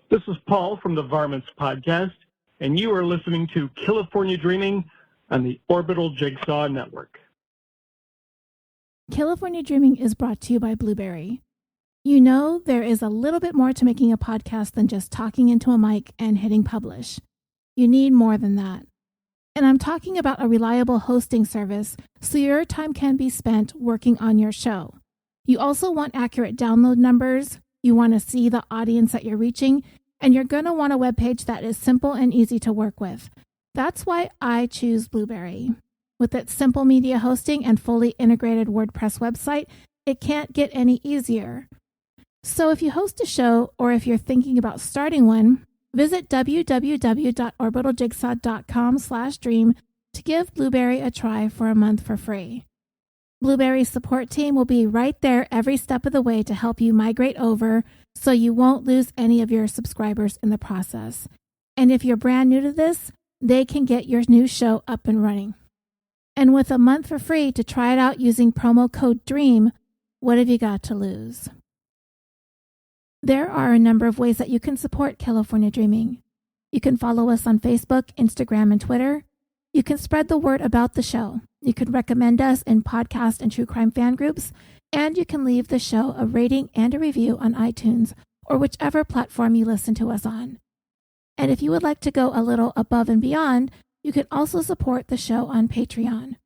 This is Paul from the Varmints Podcast, and you are listening to California Dreaming on the Orbital Jigsaw Network. California Dreaming is brought to you by BLUBRRY. You know, there is a little bit more to making a podcast than just talking into a mic and hitting publish. You need more than that. And I'm talking about a reliable hosting service so your time can be spent working on your show. You also want accurate download numbers, you want to see the audience that you're reaching, and you're going to want a webpage that is simple and easy to work with. That's why I choose BLUBRRY. With its simple media hosting and fully integrated WordPress website, it can't get any easier. So if you host a show or if you're thinking about starting one, visit www.orbitaljigsaw.com/dream to give BLUBRRY a try for a month for free. BLUBRRY's support team will be right there every step of the way to help you migrate over so you won't lose any of your subscribers in the process. And if you're brand new to this, they can get your new show up and running. And with a month for free to try it out using promo code DREAM, what have you got to lose? There are a number of ways that you can support California Dreaming. You can follow us on Facebook, Instagram, and Twitter. You can spread the word about the show. You can recommend us in podcast and true crime fan groups, and you can leave the show a rating and a review on iTunes or whichever platform you listen to us on. And if you would like to go a little above and beyond, you can also support the show on Patreon.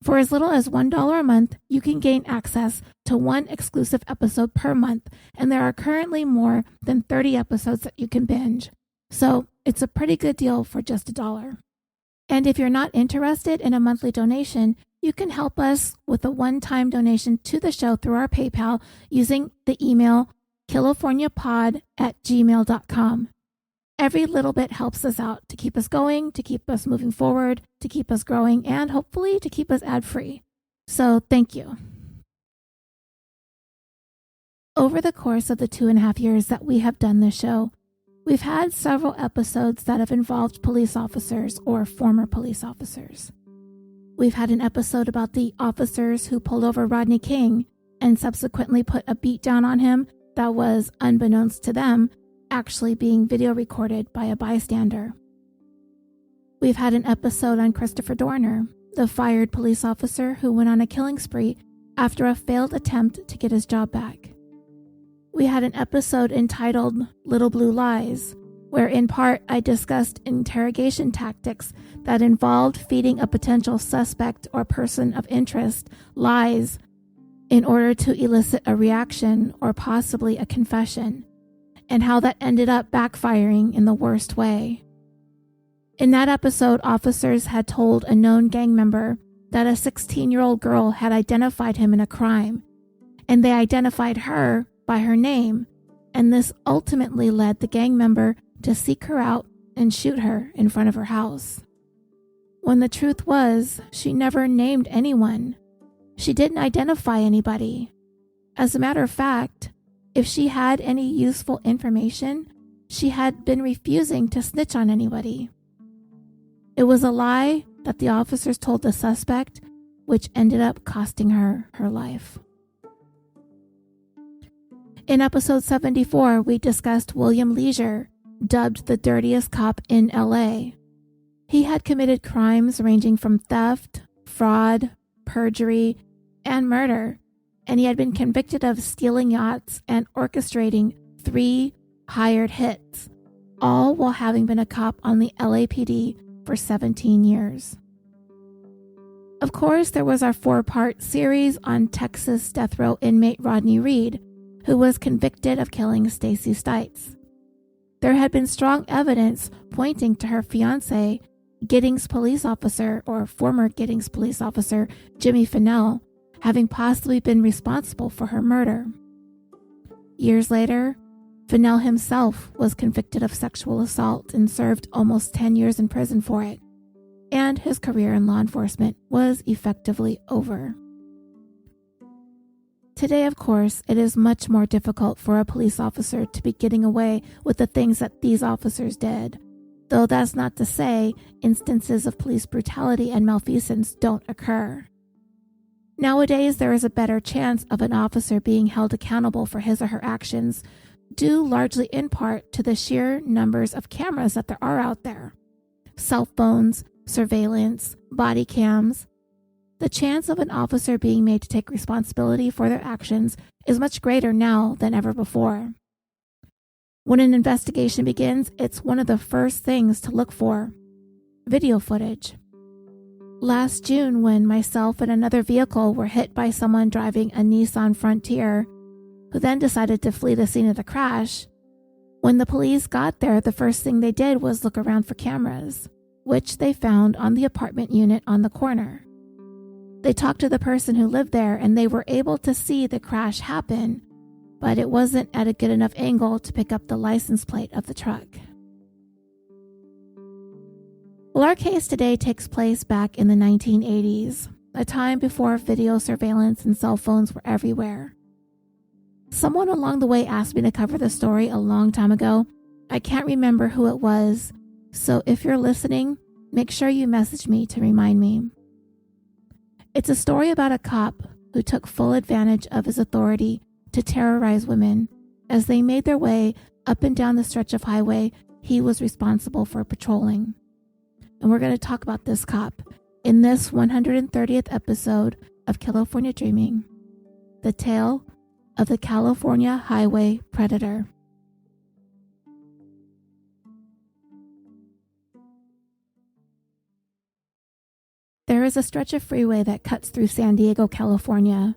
For as little as $1 a month, you can gain access to one exclusive episode per month, and there are currently more than 30 episodes that you can binge. So it's a pretty good deal for just $1. And if you're not interested in a monthly donation, you can help us with a one-time donation to the show through our PayPal using the email californiapod@gmail.com. Every little bit helps us out to keep us going, to keep us moving forward, to keep us growing, and hopefully to keep us ad-free. So thank you. Over the course of the 2.5 years that we have done this show, we've had several episodes that have involved police officers or former police officers. We've had an episode about the officers who pulled over Rodney King and subsequently put a beat down on him that was, unbeknownst to them, actually being video recorded by a bystander. We've had an episode on Christopher Dorner, the fired police officer who went on a killing spree after a failed attempt to get his job back. We had an episode entitled Little Blue Lies, where in part I discussed interrogation tactics that involved feeding a potential suspect or person of interest lies in order to elicit a reaction or possibly a confession, and how that ended up backfiring in the worst way. In that episode, officers had told a known gang member that a 16-year-old girl had identified him in a crime, and they identified her by her name, and this ultimately led the gang member to seek her out and shoot her in front of her house. When the truth was, she never named anyone. She didn't identify anybody. As a matter of fact, if she had any useful information, she had been refusing to snitch on anybody. It was a lie that the officers told the suspect, which ended up costing her her life. In episode 74, we discussed William Leisure, dubbed the dirtiest cop in LA. He had committed crimes ranging from theft, fraud, perjury, and murder, and he had been convicted of stealing yachts and orchestrating 3 hired hits, all while having been a cop on the LAPD for 17 years. Of course, there was our 4-part series on Texas death row inmate Rodney Reed, who was convicted of killing Stacey Stites. There had been strong evidence pointing to her fiancé, Giddings police officer, or former Giddings police officer, Jimmy Fennell, having possibly been responsible for her murder. Years later, Fennell himself was convicted of sexual assault and served almost 10 years in prison for it, and his career in law enforcement was effectively over. Today, of course, it is much more difficult for a police officer to be getting away with the things that these officers did, though that's not to say instances of police brutality and malfeasance don't occur. Nowadays, there is a better chance of an officer being held accountable for his or her actions due largely in part to the sheer numbers of cameras that there are out there. Cell phones, surveillance, body cams. The chance of an officer being made to take responsibility for their actions is much greater now than ever before. When an investigation begins, it's one of the first things to look for: video footage. Last June, when myself and another vehicle were hit by someone driving a Nissan Frontier, who then decided to flee the scene of the crash, when the police got there, the first thing they did was look around for cameras, which they found on the apartment unit on the corner. They talked to the person who lived there, and they were able to see the crash happen, but it wasn't at a good enough angle to pick up the license plate of the truck. Well, our case today takes place back in the 1980s, a time before video surveillance and cell phones were everywhere. Someone along the way asked me to cover the story a long time ago. I can't remember who it was, so if you're listening, make sure you message me to remind me. It's a story about a cop who took full advantage of his authority to terrorize women as they made their way up and down the stretch of highway he was responsible for patrolling. And we're going to talk about this cop in this 130th episode of California Dreaming, the tale of the California Highway Predator. There is a stretch of freeway that cuts through San Diego, California,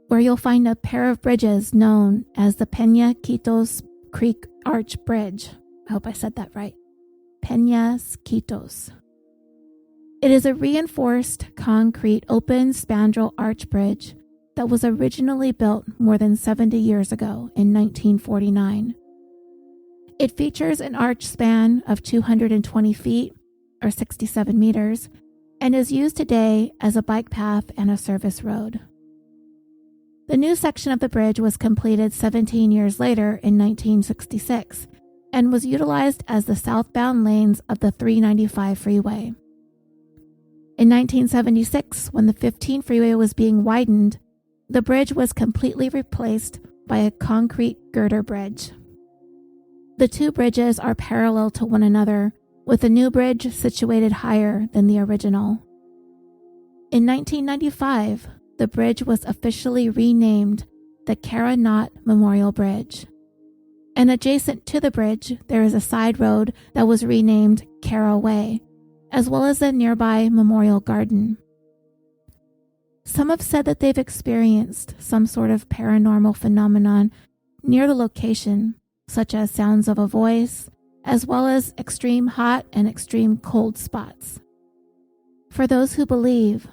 where you'll find a pair of bridges known as the Peña-Quitos Creek Arch Bridge. I hope I said that right. Peñas-Quitos. It is a reinforced concrete open spandrel arch bridge that was originally built more than 70 years ago in 1949. It features an arch span of 220 feet, or 67 meters, and is used today as a bike path and a service road. The new section of the bridge was completed 17 years later in 1966 and was utilized as the southbound lanes of the 395 freeway. In 1976, when the 15 freeway was being widened, the bridge was completely replaced by a concrete girder bridge. The two bridges are parallel to one another, with the new bridge situated higher than the original. In 1995, the bridge was officially renamed the Cara Knott Memorial Bridge. And adjacent to the bridge, there is a side road that was renamed Cara Way, as well as a nearby memorial garden. Some have said that they've experienced some sort of paranormal phenomenon near the location, such as sounds of a voice, as well as extreme hot and extreme cold spots. For those who believe,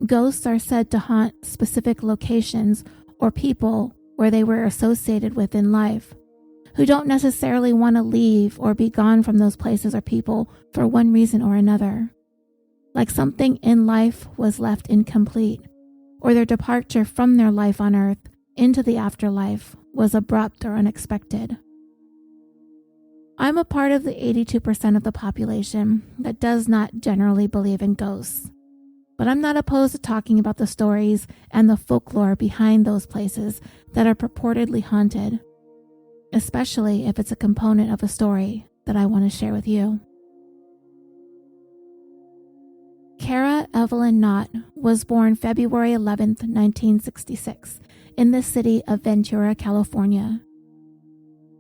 ghosts are said to haunt specific locations or people where they were associated with in life, who don't necessarily want to leave or be gone from those places or people for one reason or another. Like something in life was left incomplete, or their departure from their life on earth into the afterlife was abrupt or unexpected. I'm a part of the 82% of the population that does not generally believe in ghosts, but I'm not opposed to talking about the stories and the folklore behind those places that are purportedly haunted, especially if it's a component of a story that I want to share with you. Cara Evelyn Knott was born February 11, 1966, in the city of Ventura, California.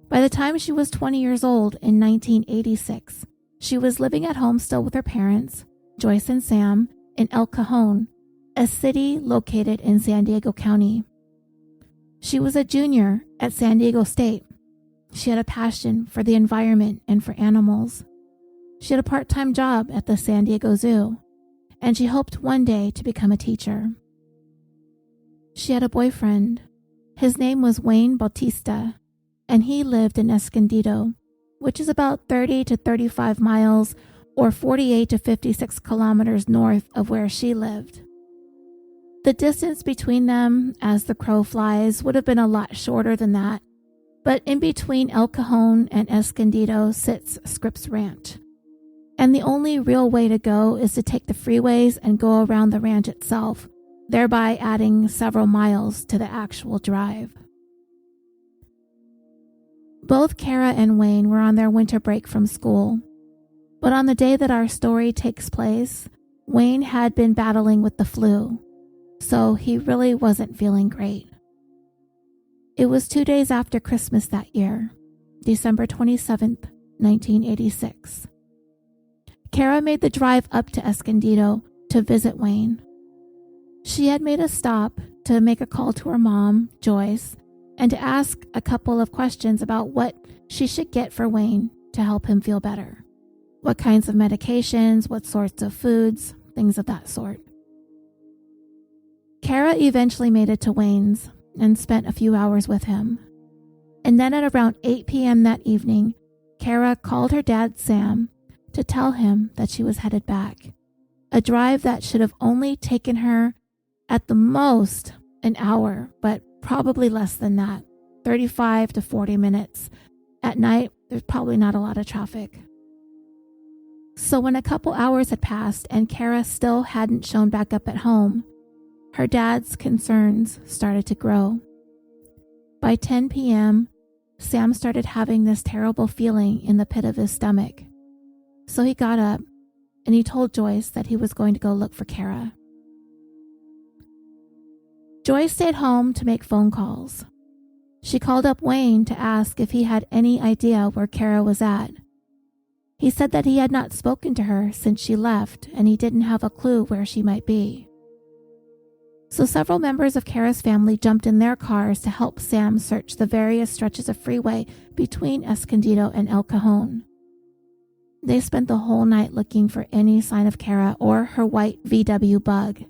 By the time she was 20 years old in 1986, she was living at home still with her parents, Joyce and Sam, in El Cajon, a city located in San Diego County. She was a junior at San Diego State. She had a passion for the environment and for animals. She had a part-time job at the San Diego Zoo, and she hoped one day to become a teacher. She had a boyfriend. His name was Wayne Bautista, and he lived in Escondido, which is about 30 to 35 miles or 48 to 56 kilometers north of where she lived. The distance between them, as the crow flies, would have been a lot shorter than that, but in between El Cajon and Escondido sits Scripps Ranch. And the only real way to go is to take the freeways and go around the ranch itself, thereby adding several miles to the actual drive. Both Cara and Wayne were on their winter break from school, but on the day that our story takes place, Wayne had been battling with the flu, so he really wasn't feeling great. It was 2 days after Christmas that year, December 27th, 1986. Cara made the drive up to Escondido to visit Wayne. She had made a stop to make a call to her mom, Joyce, and to ask a couple of questions about what she should get for Wayne to help him feel better. What kinds of medications, what sorts of foods, things of that sort. Cara eventually made it to Wayne's and spent a few hours with him. And then at around 8 p.m. that evening, Cara called her dad, Sam, to tell him that she was headed back. A drive that should have only taken her at the most an hour, but probably less than that, 35 to 40 minutes. At night, there's probably not a lot of traffic. So when a couple hours had passed and Cara still hadn't shown back up at home, her dad's concerns started to grow. By 10 p.m., Sam started having this terrible feeling in the pit of his stomach. So he got up and he told Joyce that he was going to go look for Cara. Joyce stayed home to make phone calls. She called up Wayne to ask if he had any idea where Cara was at. He said that he had not spoken to her since she left and he didn't have a clue where she might be. So several members of Cara's family jumped in their cars to help Sam search the various stretches of freeway between Escondido and El Cajon. They spent the whole night looking for any sign of Cara or her white VW Bug.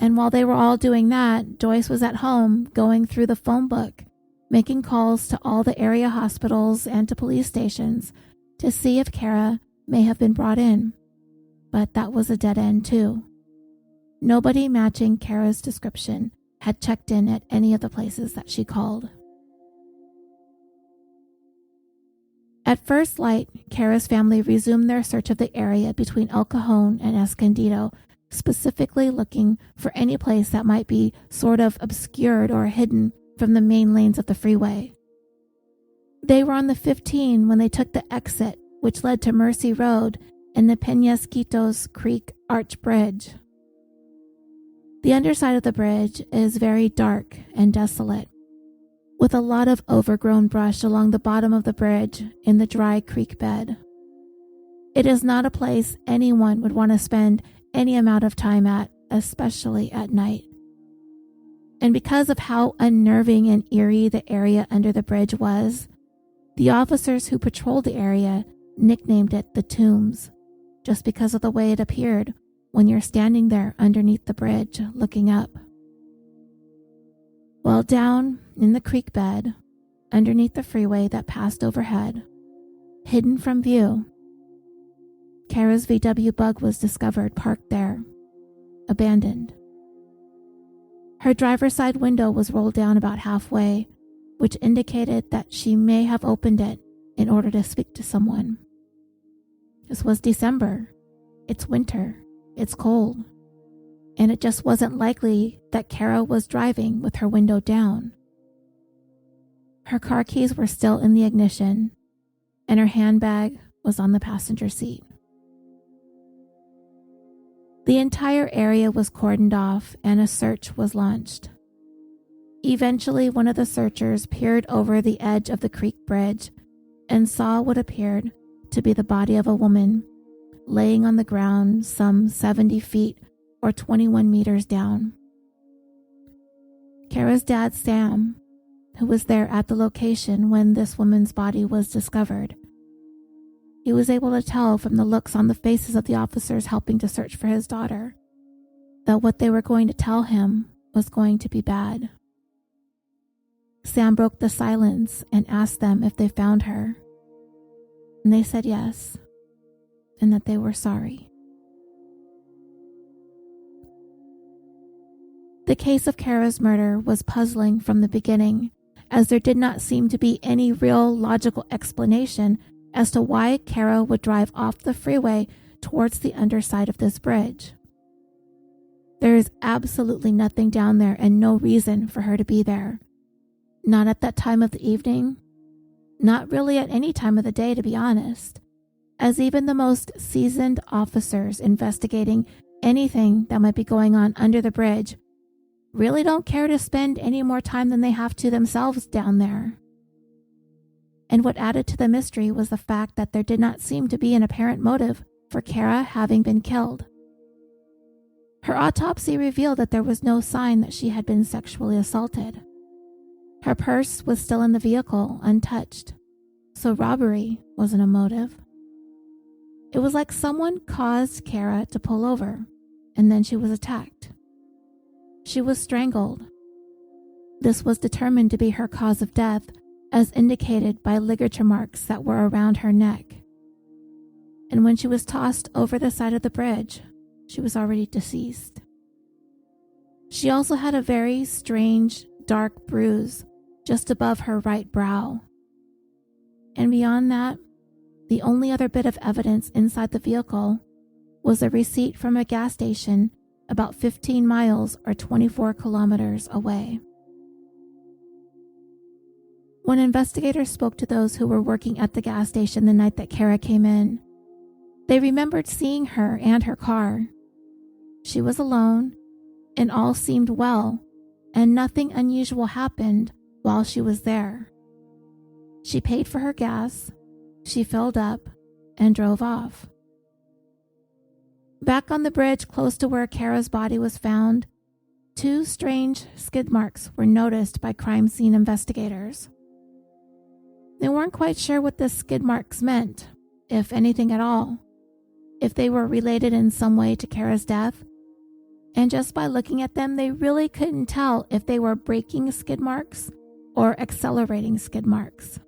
And while they were all doing that, Joyce was at home going through the phone book, making calls to all the area hospitals and to police stations to see if Cara may have been brought in. But that was a dead end too. Nobody matching Cara's description had checked in at any of the places that she called. At first light, Cara's family resumed their search of the area between El Cajon and Escondido, specifically looking for any place that might be sort of obscured or hidden from the main lanes of the freeway. They were on the 15 when they took the exit, which led to Mercy Road and the Peñasquitos Creek Arch Bridge. The underside of the bridge is very dark and desolate, with a lot of overgrown brush along the bottom of the bridge in the dry creek bed. It is not a place anyone would want to spend any amount of time at, especially at night. And because of how unnerving and eerie the area under the bridge was, the officers who patrolled the area nicknamed it the Tombs, just because of the way it appeared when you're standing there underneath the bridge looking up. Well, down in the creek bed, underneath the freeway that passed overhead, hidden from view, Cara's VW Bug was discovered parked there, abandoned. Her driver's side window was rolled down about halfway, which indicated that she may have opened it in order to speak to someone. This was December. It's winter. It's cold. And it just wasn't likely that Cara was driving with her window down. Her car keys were still in the ignition, and her handbag was on the passenger seat. The entire area was cordoned off and a search was launched. Eventually, one of the searchers peered over the edge of the creek bridge and saw what appeared to be the body of a woman laying on the ground some 70 feet or 21 meters down. Cara's dad, Sam, who was there at the location when this woman's body was discovered, he was able to tell from the looks on the faces of the officers helping to search for his daughter that what they were going to tell him was going to be bad. Sam broke the silence and asked them if they found her, and they said yes, and that they were sorry. The case of Cara's murder was puzzling from the beginning, as there did not seem to be any real logical explanation as to why Cara would drive off the freeway towards the underside of this bridge. There is absolutely nothing down there and no reason for her to be there. Not at that time of the evening, Not really at any time of the day, to be honest, as even the most seasoned officers investigating anything that might be going on under the bridge really don't care to spend any more time than they have to themselves down there. And what added to the mystery was the fact that there did not seem to be an apparent motive for Cara having been killed. Her autopsy revealed that there was no sign that she had been sexually assaulted. Her purse was still in the vehicle, untouched, so robbery wasn't a motive. It was like someone caused Cara to pull over, and then she was attacked. She was strangled. This was determined to be her cause of death, as indicated by ligature marks that were around her neck. And when she was tossed over the side of the bridge, she was already deceased. She also had a very strange, dark bruise just above her right brow. And beyond that, the only other bit of evidence inside the vehicle was a receipt from a gas station about 15 miles or 24 kilometers away. When investigators spoke to those who were working at the gas station the night that Cara came in, they remembered seeing her and her car. She was alone, and all seemed well, and nothing unusual happened while she was there. She paid for her gas, she filled up, and drove off. Back on the bridge close to where Cara's body was found, 2 strange skid marks were noticed by crime scene investigators. They weren't quite sure what the skid marks meant, if anything at all, if they were related in some way to Cara's death, and just by looking at them, they really couldn't tell if they were braking skid marks or accelerating skid marks.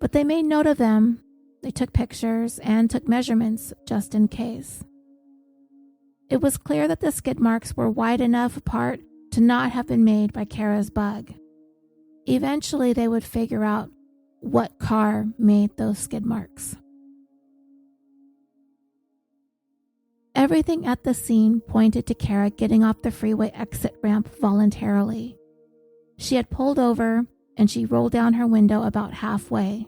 But they made note of them, they took pictures, and took measurements just in case. It was clear that the skid marks were wide enough apart to not have been made by Cara's bug. Eventually, they would figure out what car made those skid marks. Everything at the scene pointed to Cara getting off the freeway exit ramp voluntarily. She had pulled over and she rolled down her window about halfway.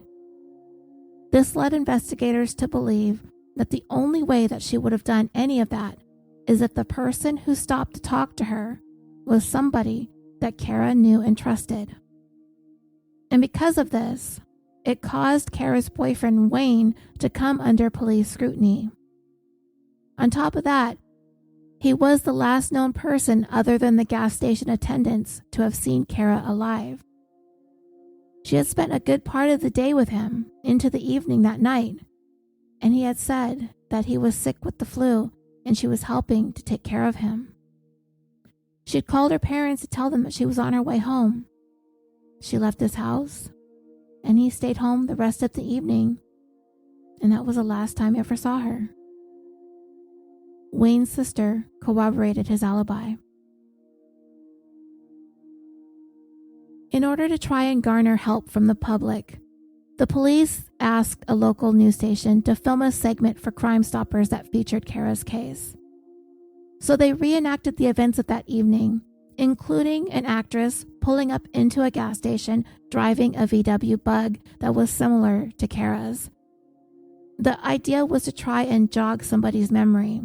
This led investigators to believe that the only way that she would have done any of that is if the person who stopped to talk to her was somebody that Cara knew and trusted. And because of this, it caused Cara's boyfriend Wayne to come under police scrutiny. On top of that, he was the last known person other than the gas station attendants to have seen Cara alive. She had spent a good part of the day with him into the evening that night, and he had said that he was sick with the flu and she was helping to take care of him. She had called her parents to tell them that she was on her way home. She left his house, and he stayed home the rest of the evening, and that was the last time he ever saw her. Wayne's sister corroborated his alibi. In order to try and garner help from the public, the police asked a local news station to film a segment for Crime Stoppers that featured Cara's case. So they reenacted the events of that evening, including an actress pulling up into a gas station driving a VW Bug that was similar to Cara's. The idea was to try and jog somebody's memory,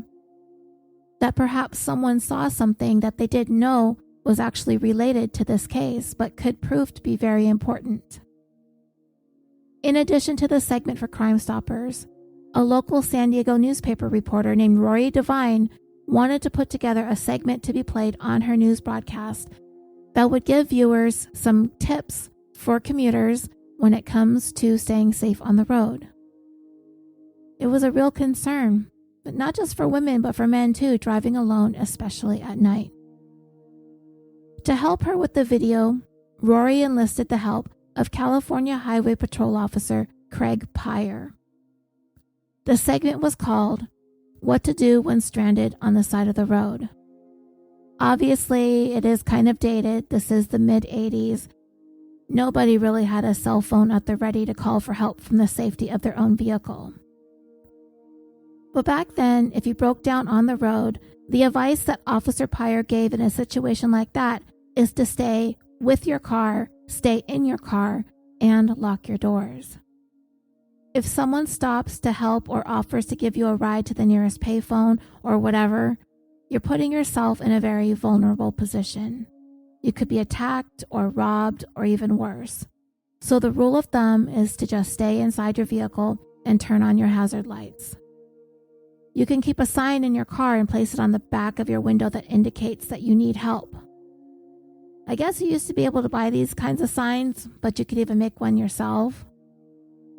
that perhaps someone saw something that they didn't know was actually related to this case but could prove to be very important. In addition to the segment for Crime Stoppers, a local San Diego newspaper reporter named Rory Devine wanted to put together a segment to be played on her news broadcast that would give viewers some tips for commuters when it comes to staying safe on the road. It was a real concern, but not just for women but for men too, driving alone, especially at night. To help her with the video, Rory enlisted the help of California Highway Patrol Officer Craig Peyer. The segment was called What to Do When Stranded on the Side of the Road. Obviously, it is kind of dated. This is the mid-'80s. Nobody really had a cell phone at the ready to call for help from the safety of their own vehicle. But back then, if you broke down on the road, the advice that Officer Peyer gave in a situation like that is to stay with your car, stay in your car, and lock your doors. If someone stops to help or offers to give you a ride to the nearest payphone or whatever, you're putting yourself in a very vulnerable position. You could be attacked or robbed or even worse. So the rule of thumb is to just stay inside your vehicle and turn on your hazard lights. You can keep a sign in your car and place it on the back of your window that indicates that you need help. I guess you used to be able to buy these kinds of signs, but you could even make one yourself.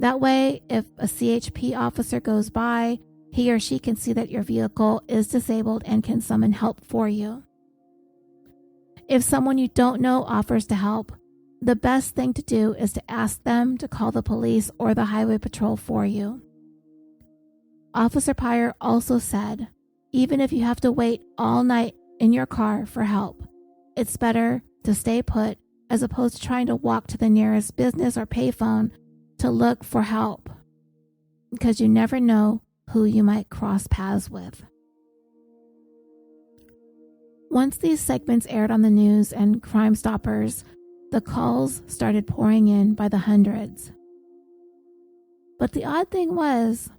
That way, if a CHP officer goes by, he or she can see that your vehicle is disabled and can summon help for you. If someone you don't know offers to help, the best thing to do is to ask them to call the police or the highway patrol for you. Officer Peyer also said, even if you have to wait all night in your car for help, it's better to stay put as opposed to trying to walk to the nearest business or payphone to look for help, because you never know who you might cross paths with. Once these segments aired on the news and Crime Stoppers, the calls started pouring in by the hundreds. But the odd thing was,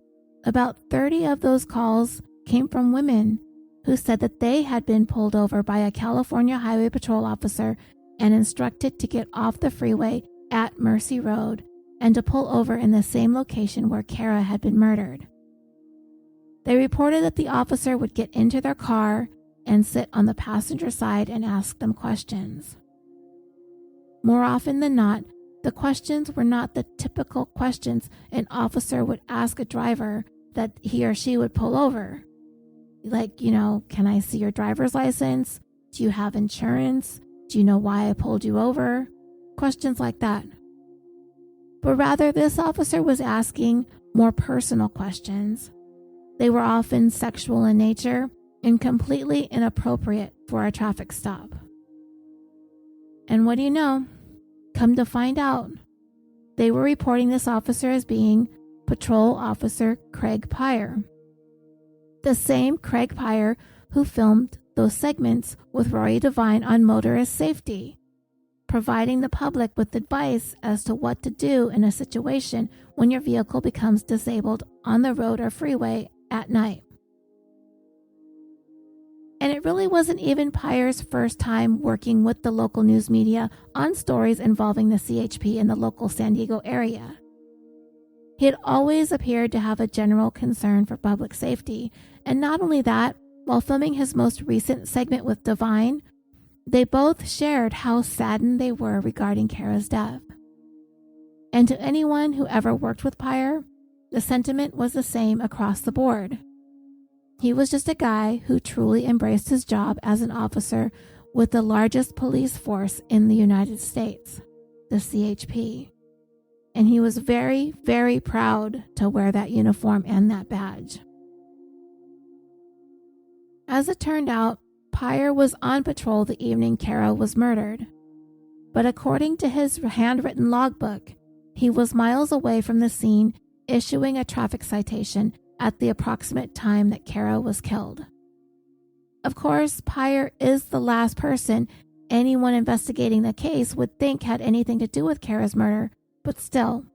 about 30 of those calls came from women who said that they had been pulled over by a California Highway Patrol officer and instructed to get off the freeway at Mercy Road and to pull over in the same location where Cara had been murdered. They reported that the officer would get into their car and sit on the passenger side and ask them questions. More often than not, the questions were not the typical questions an officer would ask a driver that he or she would pull over. Like, can I see your driver's license? Do you have insurance? Do you know why I pulled you over? Questions like that. But rather, this officer was asking more personal questions. They were often sexual in nature and completely inappropriate for a traffic stop. And what do you know? Come to find out, they were reporting this officer as being Patrol Officer Craig Peyer. The same Craig Peyer who filmed those segments with Rory Devine on motorist safety, providing the public with advice as to what to do in a situation when your vehicle becomes disabled on the road or freeway at night. And it really wasn't even Peyer's first time working with the local news media on stories involving the CHP in the local San Diego area. He had always appeared to have a general concern for public safety, and not only that, while filming his most recent segment with Devine, they both shared how saddened they were regarding Cara's death. And to anyone who ever worked with Peyer, the sentiment was the same across the board. He was just a guy who truly embraced his job as an officer with the largest police force in the United States, the CHP. And he was very, very proud to wear that uniform and that badge. As it turned out, Peyer was on patrol the evening Cara was murdered. But according to his handwritten logbook, he was miles away from the scene issuing a traffic citation at the approximate time that Cara was killed. Of course, Peyer is the last person anyone investigating the case would think had anything to do with Cara's murder, but still,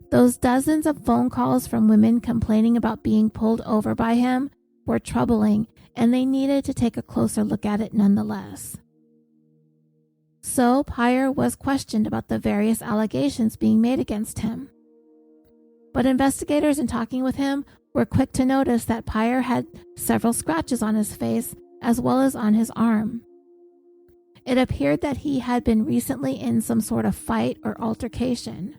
those dozens of phone calls from women complaining about being pulled over by him were troubling, and they needed to take a closer look at it nonetheless. So Peyer was questioned about the various allegations being made against him. But investigators, in talking with him, were quick to notice that Peyer had several scratches on his face as well as on his arm. It appeared that he had been recently in some sort of fight or altercation.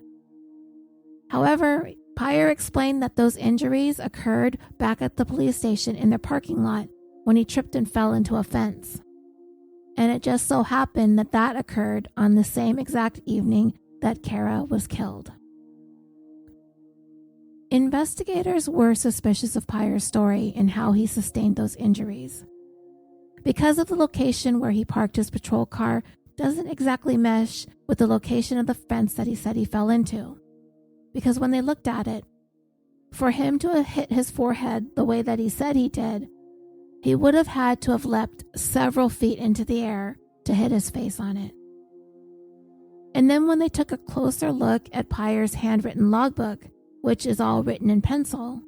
However, Peyer explained that those injuries occurred back at the police station in their parking lot when he tripped and fell into a fence. And it just so happened that that occurred on the same exact evening that Cara was killed. Investigators were suspicious of Peyer's story and how he sustained those injuries. Because of the location where he parked his patrol car doesn't exactly mesh with the location of the fence that he said he fell into. Because when they looked at it, for him to have hit his forehead the way that he said he did, he would have had to have leapt several feet into the air to hit his face on it. And then when they took a closer look at Peyer's handwritten logbook, which is all written in pencil,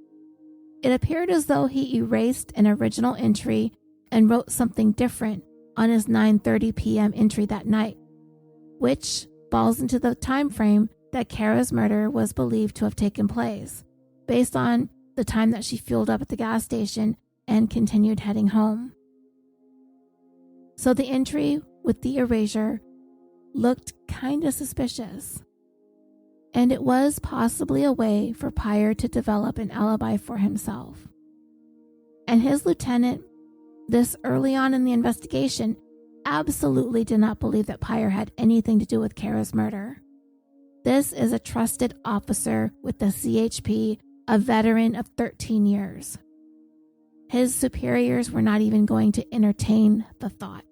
it appeared as though he erased an original entry and wrote something different on his 9:30 p.m. entry that night, which falls into the time frame that Cara's murder was believed to have taken place, based on the time that she fueled up at the gas station and continued heading home. So the entry with the erasure looked kinda suspicious, and it was possibly a way for Peyer to develop an alibi for himself. And his lieutenant, this early on in the investigation, absolutely did not believe that Peyer had anything to do with Cara's murder. This is a trusted officer with the CHP, a veteran of 13 years. His superiors were not even going to entertain the thought.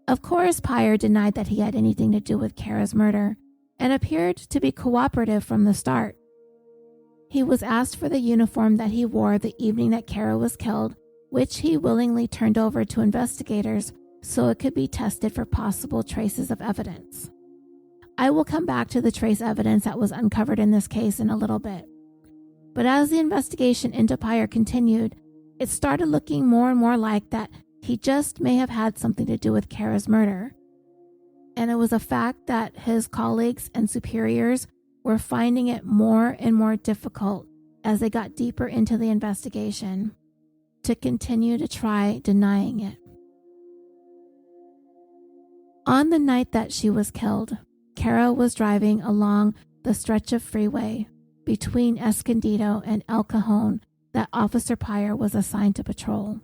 Of course, Peyer denied that he had anything to do with Cara's murder and appeared to be cooperative from the start. He was asked for the uniform that he wore the evening that Cara was killed, which he willingly turned over to investigators so it could be tested for possible traces of evidence. I will come back to the trace evidence that was uncovered in this case in a little bit. But as the investigation into Peyer continued, it started looking more and more like that he just may have had something to do with Cara's murder. And it was a fact that his colleagues and superiors were finding it more and more difficult as they got deeper into the investigation to continue to try denying it. On the night that she was killed, Cara was driving along the stretch of freeway between Escondido and El Cajon that Officer Peyer was assigned to patrol.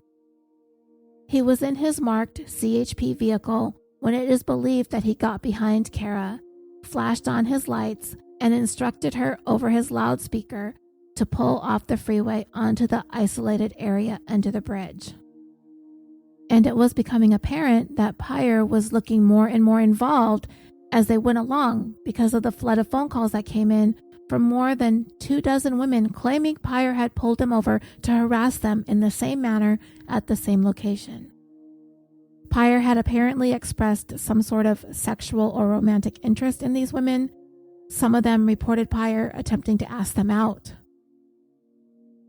He was in his marked CHP vehicle when it is believed that he got behind Cara, flashed on his lights, and instructed her over his loudspeaker to pull off the freeway onto the isolated area under the bridge. And it was becoming apparent that Peyer was looking more and more involved as they went along because of the flood of phone calls that came in from more than 24 women claiming Peyer had pulled him over to harass them in the same manner at the same location. Peyer had apparently expressed some sort of sexual or romantic interest in these women. Some of them reported Peyer attempting to ask them out.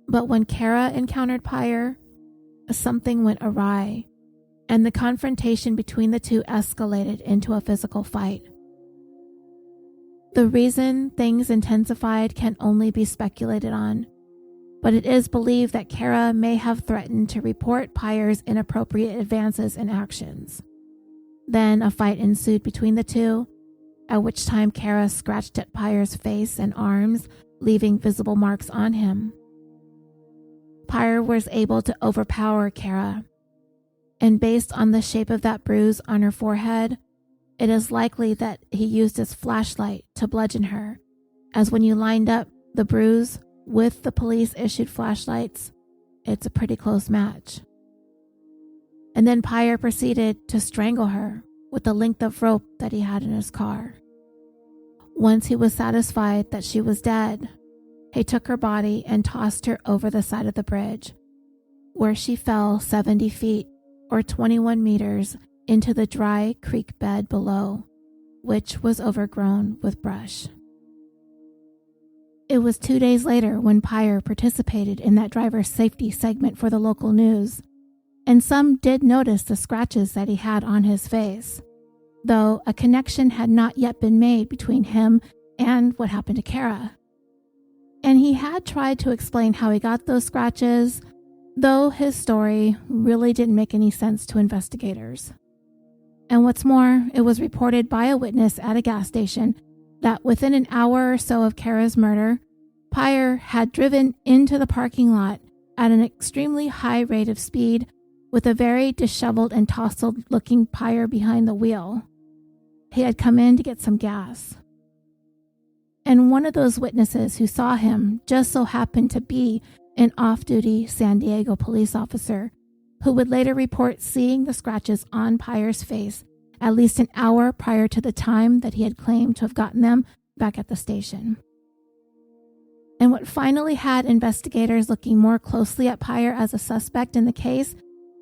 But when Cara encountered Peyer, something went awry, and the confrontation between the two escalated into a physical fight. The reason things intensified can only be speculated on, but it is believed that Cara may have threatened to report Peyer's inappropriate advances and actions. Then a fight ensued between the two, at which time Cara scratched at Peyer's face and arms, leaving visible marks on him. Peyer was able to overpower Cara, and based on the shape of that bruise on her forehead, it is likely that he used his flashlight to bludgeon her, as when you lined up the bruise with the police-issued flashlights, it's a pretty close match. And then Peyer proceeded to strangle her with the length of rope that he had in his car. Once he was satisfied that she was dead, he took her body and tossed her over the side of the bridge, where she fell 70 feet or 21 meters into the dry creek bed below, which was overgrown with brush. It was 2 days later when Peyer participated in that driver's safety segment for the local news, and some did notice the scratches that he had on his face, though a connection had not yet been made between him and what happened to Cara. And he had tried to explain how he got those scratches, though his story really didn't make any sense to investigators. And what's more, it was reported by a witness at a gas station that within an hour or so of Cara's murder, Peyer had driven into the parking lot at an extremely high rate of speed with a very disheveled and tousled-looking Peyer behind the wheel. He had come in to get some gas. And one of those witnesses who saw him just so happened to be an off-duty San Diego police officer who would later report seeing the scratches on Peyer's face at least an hour prior to the time that he had claimed to have gotten them back at the station. And what finally had investigators looking more closely at Peyer as a suspect in the case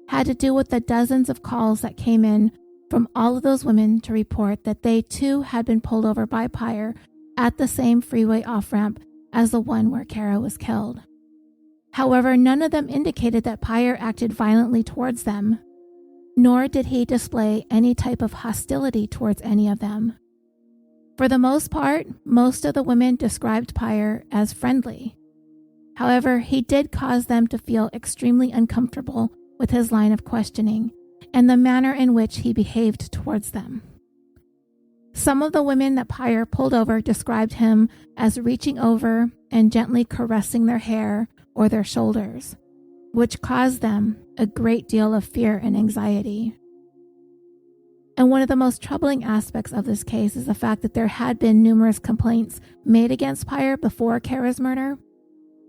had to do with the dozens of calls that came in from all of those women to report that they too had been pulled over by Peyer at the same freeway off-ramp as the one where Cara was killed. However, none of them indicated that Peyer acted violently towards them, nor did he display any type of hostility towards any of them. For the most part, most of the women described Peyer as friendly. However, he did cause them to feel extremely uncomfortable with his line of questioning and the manner in which he behaved towards them. Some of the women that Peyer pulled over described him as reaching over and gently caressing their hair or their shoulders, which caused them a great deal of fear and anxiety. And one of the most troubling aspects of this case is the fact that there had been numerous complaints made against Peyer before Cara's murder,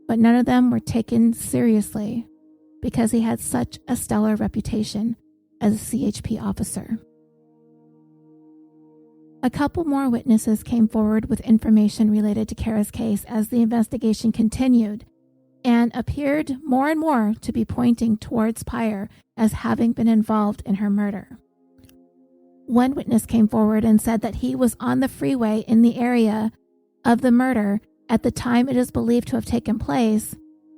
but none of them were taken seriously because he had such a stellar reputation as a CHP officer. A couple more witnesses came forward with information related to Cara's case as the investigation continued and appeared more and more to be pointing towards Peyer as having been involved in her murder. One witness came forward and said that he was on the freeway in the area of the murder at the time it is believed to have taken place,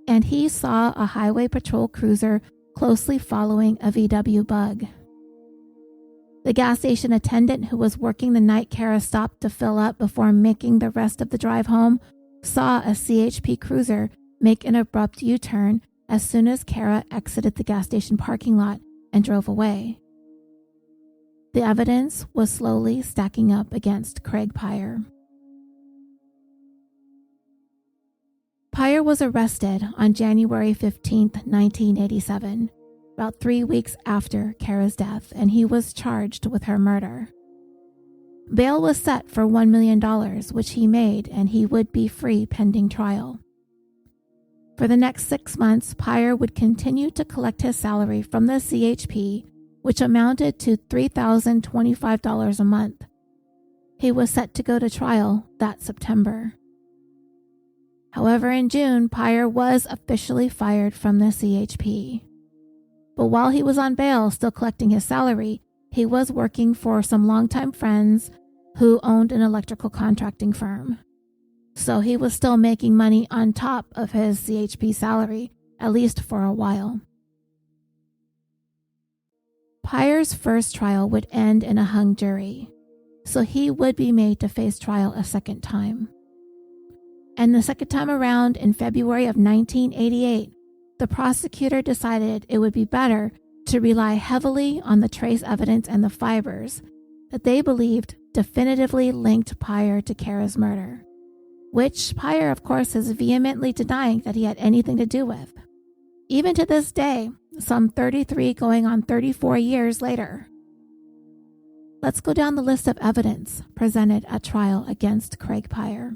and he saw a highway patrol cruiser closely following a VW Bug. The gas station attendant who was working the night Cara stopped to fill up before making the rest of the drive home saw a CHP cruiser make an abrupt U-turn as soon as Cara exited the gas station parking lot and drove away. The evidence was slowly stacking up against Craig Peyer. Peyer was arrested on January 15, 1987, about 3 weeks after Cara's death, and he was charged with her murder. Bail was set for $1 million, which he made, and he would be free pending trial. For the next 6 months, Peyer would continue to collect his salary from the CHP, which amounted to $3,025 a month. He was set to go to trial that September. However, in June, Peyer was officially fired from the CHP. But while he was on bail, still collecting his salary, he was working for some longtime friends who owned an electrical contracting firm. So he was still making money on top of his CHP salary, at least for a while. Peyer's first trial would end in a hung jury, so he would be made to face trial a second time. And the second time around, in February of 1988, the prosecutor decided it would be better to rely heavily on the trace evidence and the fibers that they believed definitively linked Peyer to Cara's murder, which Peyer, of course, is vehemently denying that he had anything to do with. Even to this day, some 33 going on 34 years later. Let's go down the list of evidence presented at trial against Craig Peyer.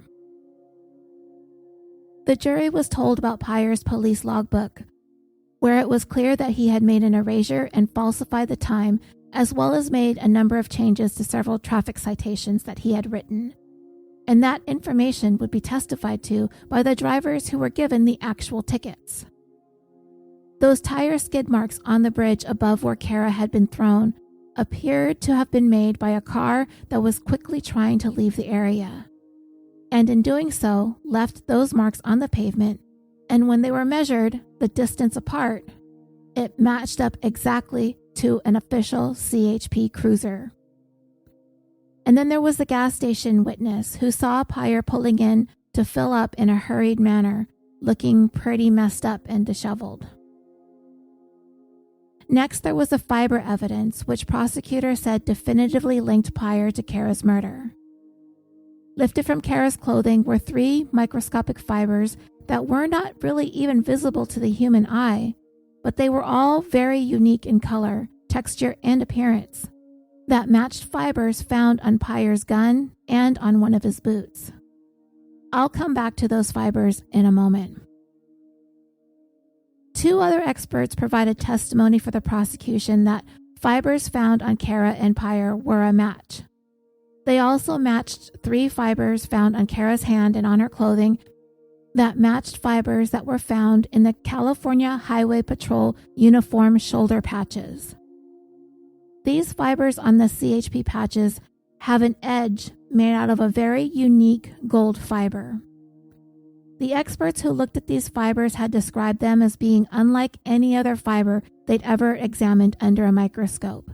The jury was told about Peyer's police logbook, where it was clear that he had made an erasure and falsified the time, as well as made a number of changes to several traffic citations that he had written. And that information would be testified to by the drivers who were given the actual tickets. Those tire skid marks on the bridge above where Cara had been thrown appeared to have been made by a car that was quickly trying to leave the area, and in doing so left those marks on the pavement, and when they were measured the distance apart, it matched up exactly to an official CHP cruiser. And then there was the gas station witness who saw Peyer pulling in to fill up in a hurried manner, looking pretty messed up and disheveled. Next, there was the fiber evidence, which prosecutors said definitively linked Peyer to Cara's murder. Lifted from Cara's clothing were 3 microscopic fibers that were not really even visible to the human eye, but they were all very unique in color, texture, and appearance, that matched fibers found on Peyer's gun and on one of his boots. I'll come back to those fibers in a moment. 2 other experts provided testimony for the prosecution that fibers found on Cara and Peyer were a match. They also matched 3 fibers found on Cara's hand and on her clothing that matched fibers that were found in the California Highway Patrol uniform shoulder patches. these fibers on the CHP patches have an edge made out of a very unique gold fiber. The experts who looked at these fibers had described them as being unlike any other fiber they'd ever examined under a microscope.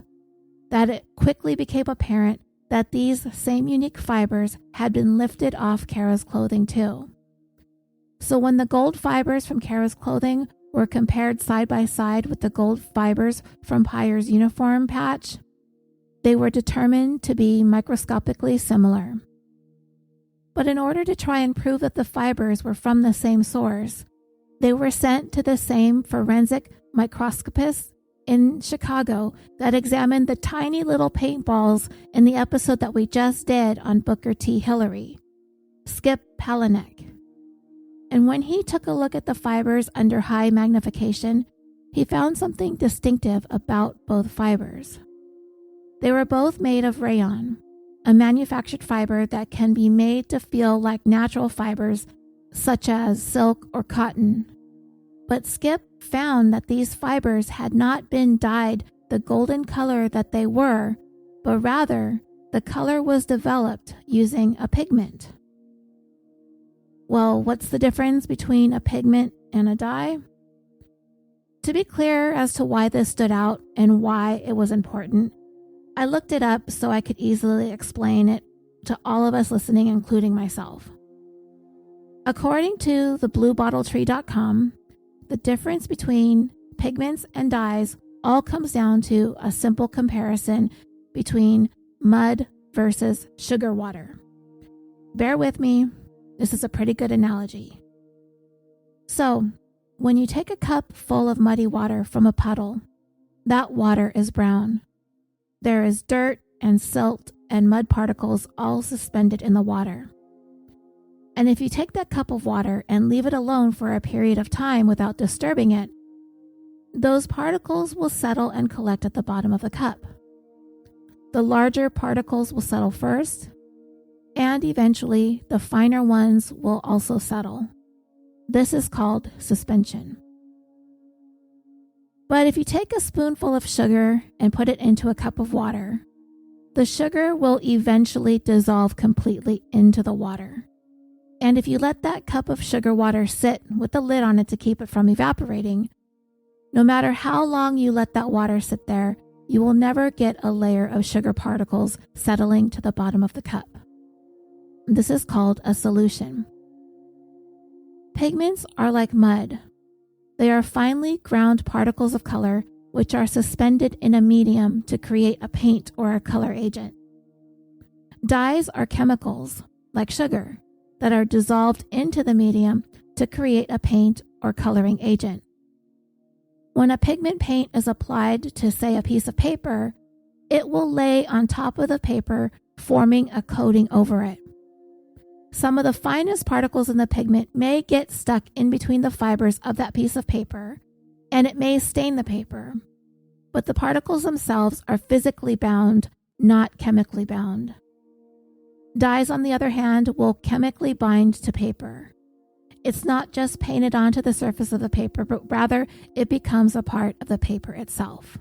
That it quickly became apparent that these same unique fibers had been lifted off Cara's clothing too. So when the gold fibers from Cara's clothing were compared side by side with the gold fibers from Peyer's uniform patch, they were determined to be microscopically similar. But in order to try and prove that the fibers were from the same source, they were sent to the same forensic microscopist in Chicago that examined the tiny little paintballs in the episode that we just did on Booker T. Hillary, Skip Palahniuk. And when he took a look at the fibers under high magnification, he found something distinctive about both fibers. They were both made of rayon, a manufactured fiber that can be made to feel like natural fibers such as silk or cotton. But Skip found that these fibers had not been dyed the golden color that they were, but rather the color was developed using a pigment. Well, what's the difference between a pigment and a dye? To be clear as to why this stood out and why it was important, I looked it up so I could easily explain it to all of us listening, including myself. According to the BlueBottleTree.com, the difference between pigments and dyes all comes down to a simple comparison between mud versus sugar water. Bear with me, this is a pretty good analogy. So, when you take a cup full of muddy water from a puddle, that water is brown. There is dirt and silt and mud particles all suspended in the water. And if you take that cup of water and leave it alone for a period of time without disturbing it, those particles will settle and collect at the bottom of the cup. The larger particles will settle first, and eventually the finer ones will also settle. This is called suspension. But if you take a spoonful of sugar and put it into a cup of water, the sugar will eventually dissolve completely into the water. And if you let that cup of sugar water sit with the lid on it to keep it from evaporating, no matter how long you let that water sit there, you will never get a layer of sugar particles settling to the bottom of the cup. This is called a solution. Pigments are like mud. They are finely ground particles of color which are suspended in a medium to create a paint or a color agent. Dyes are chemicals, like sugar, that are dissolved into the medium to create a paint or coloring agent. When a pigment paint is applied to, say, a piece of paper, it will lay on top of the paper, forming a coating over it. Some of the finest particles in the pigment may get stuck in between the fibers of that piece of paper, and it may stain the paper. But the particles themselves are physically bound, not chemically bound. Dyes, on the other hand, will chemically bind to paper. It's not just painted onto the surface of the paper, but rather it becomes a part of the paper itself.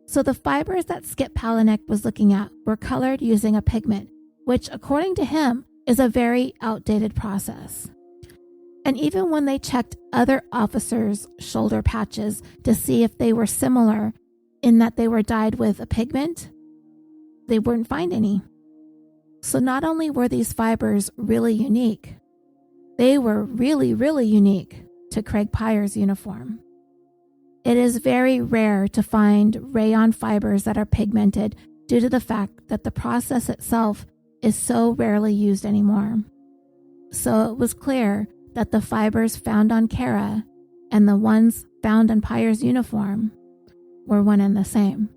So the fibers that Skip Palahniuk was looking at were colored using a pigment, which, according to him, is a very outdated process. And even when they checked other officers' shoulder patches to see if they were similar in that they were dyed with a pigment, they wouldn't find any. So not only were these fibers really unique, they were really, really unique to Craig Peyer's uniform. It is very rare to find rayon fibers that are pigmented due to the fact that the process itself is so rarely used anymore. So it was clear that the fibers found on Cara and the ones found on Peyer's uniform were one and the same.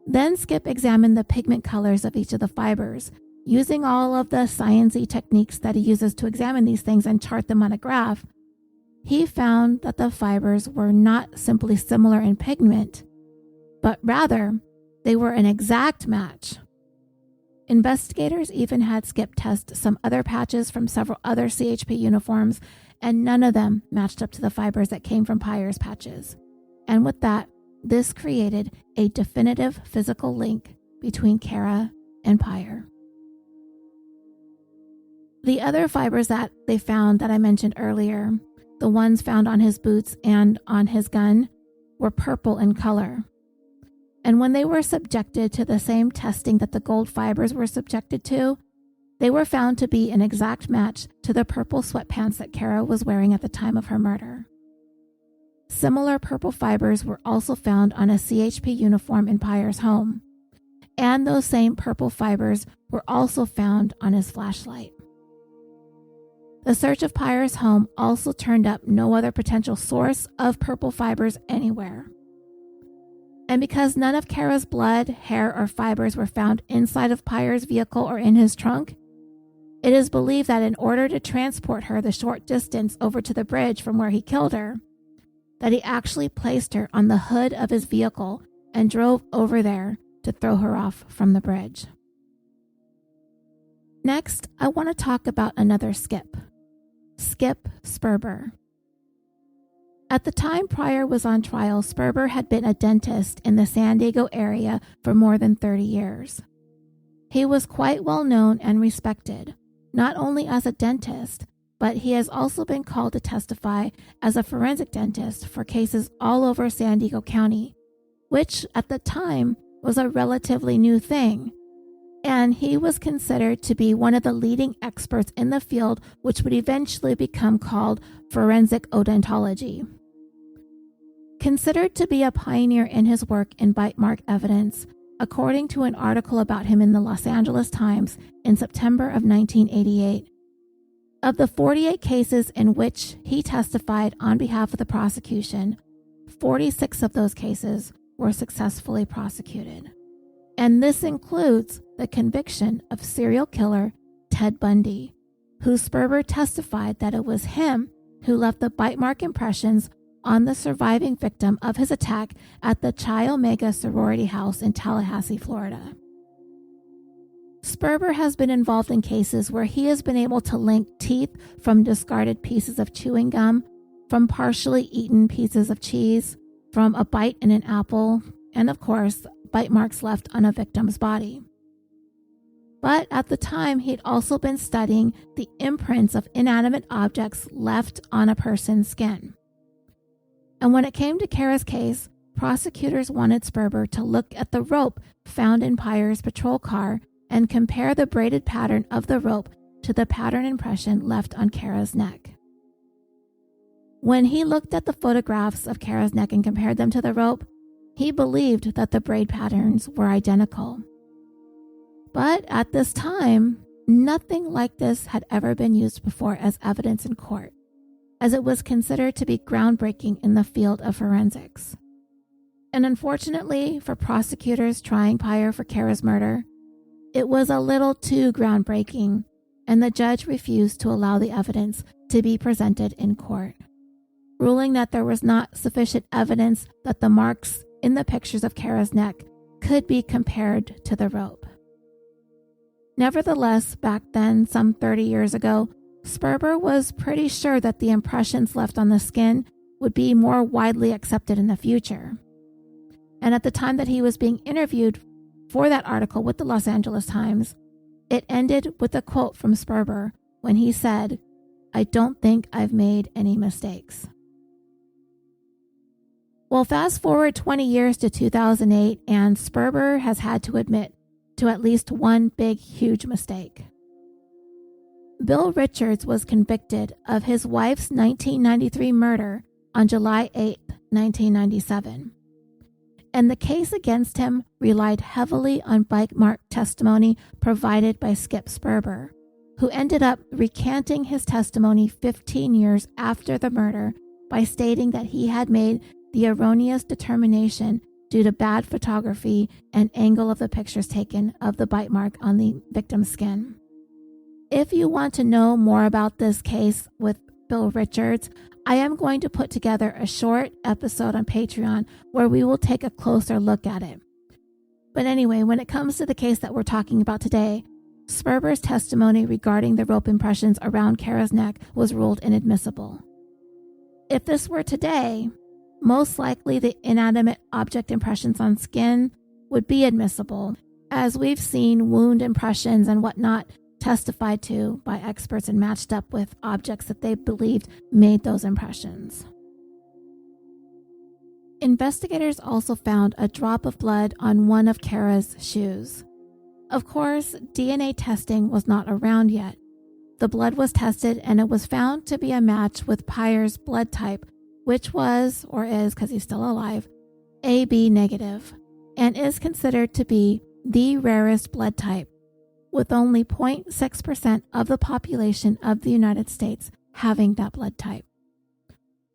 Then Skip examined the pigment colors of each of the fibers, using all of the sciencey techniques that he uses to examine these things and chart them on a graph. He found that the fibers were not simply similar in pigment, but rather they were an exact match. Investigators even had Skip test some other patches from several other CHP uniforms, and none of them matched up to the fibers that came from Peyer's patches. And with that, this created a definitive physical link between Cara and Peyer. The other fibers that they found that I mentioned earlier, the ones found on his boots and on his gun, were purple in color. And when they were subjected to the same testing that the gold fibers were subjected to, they were found to be an exact match to the purple sweatpants that Cara was wearing at the time of her murder. Similar purple fibers were also found on a CHP uniform in Peyer's home, and those same purple fibers were also found on his flashlight. The search of Peyer's home also turned up no other potential source of purple fibers anywhere. And because none of Cara's blood, hair, or fibers were found inside of Peyer's vehicle or in his trunk, it is believed that in order to transport her the short distance over to the bridge from where he killed her, that he actually placed her on the hood of his vehicle and drove over there to throw her off from the bridge. Next, I want to talk about another Skip Sperber. At the time Peyer was on trial, Sperber had been a dentist in the San Diego area for more than 30 years. He was quite well known and respected, not only as a dentist, but he has also been called to testify as a forensic dentist for cases all over San Diego County, which at the time was a relatively new thing. And he was considered to be one of the leading experts in the field, which would eventually become called forensic odontology. Considered to be a pioneer in his work in bite mark evidence, according to an article about him in the Los Angeles Times in September of 1988, of the 48 cases in which he testified on behalf of the prosecution, 46 of those cases were successfully prosecuted. And this includes the conviction of serial killer Ted Bundy, who Sperber testified that it was him who left the bite mark impressions on the surviving victim of his attack at the Chi Omega sorority house in Tallahassee, Florida. Sperber has been involved in cases where he has been able to link teeth from discarded pieces of chewing gum, from partially eaten pieces of cheese, from a bite in an apple, and of course, bite marks left on a victim's body. But at the time, he'd also been studying the imprints of inanimate objects left on a person's skin. And when it came to Cara's case, prosecutors wanted Sperber to look at the rope found in Peyer's patrol car and compare the braided pattern of the rope to the pattern impression left on Cara's neck. When he looked at the photographs of Cara's neck and compared them to the rope, he believed that the braid patterns were identical. But at this time, nothing like this had ever been used before as evidence in court, as it was considered to be groundbreaking in the field of forensics. And unfortunately for prosecutors trying Peyer for Cara's murder, it was a little too groundbreaking, and the judge refused to allow the evidence to be presented in court, ruling that there was not sufficient evidence that the marks in the pictures of Cara's neck could be compared to the rope. Nevertheless, back then, some 30 years ago, Sperber was pretty sure that the impressions left on the skin would be more widely accepted in the future. And at the time that he was being interviewed for that article with the Los Angeles Times, it ended with a quote from Sperber when he said, "I don't think I've made any mistakes." Well, fast forward 20 years to 2008, and Sperber has had to admit to at least one big, huge mistake. Bill Richards was convicted of his wife's 1993 murder on July 8, 1997. And the case against him relied heavily on bite mark testimony provided by Skip Sperber, who ended up recanting his testimony 15 years after the murder by stating that he had made the erroneous determination due to bad photography and angle of the pictures taken of the bite mark on the victim's skin. If you want to know more about this case with Bill Richards, I am going to put together a short episode on Patreon where we will take a closer look at it. But anyway, when it comes to the case that we're talking about today, Sperber's testimony regarding the rope impressions around Cara's neck was ruled inadmissible. If this were today, most likely the inanimate object impressions on skin would be admissible, as we've seen wound impressions and whatnot testified to by experts and matched up with objects that they believed made those impressions. Investigators also found a drop of blood on one of Cara's shoes. Of course, DNA testing was not around yet. The blood was tested and it was found to be a match with Peyer's blood type, which was, or is because he's still alive, AB negative, and is considered to be the rarest blood type, with only 0.6% of the population of the United States having that blood type.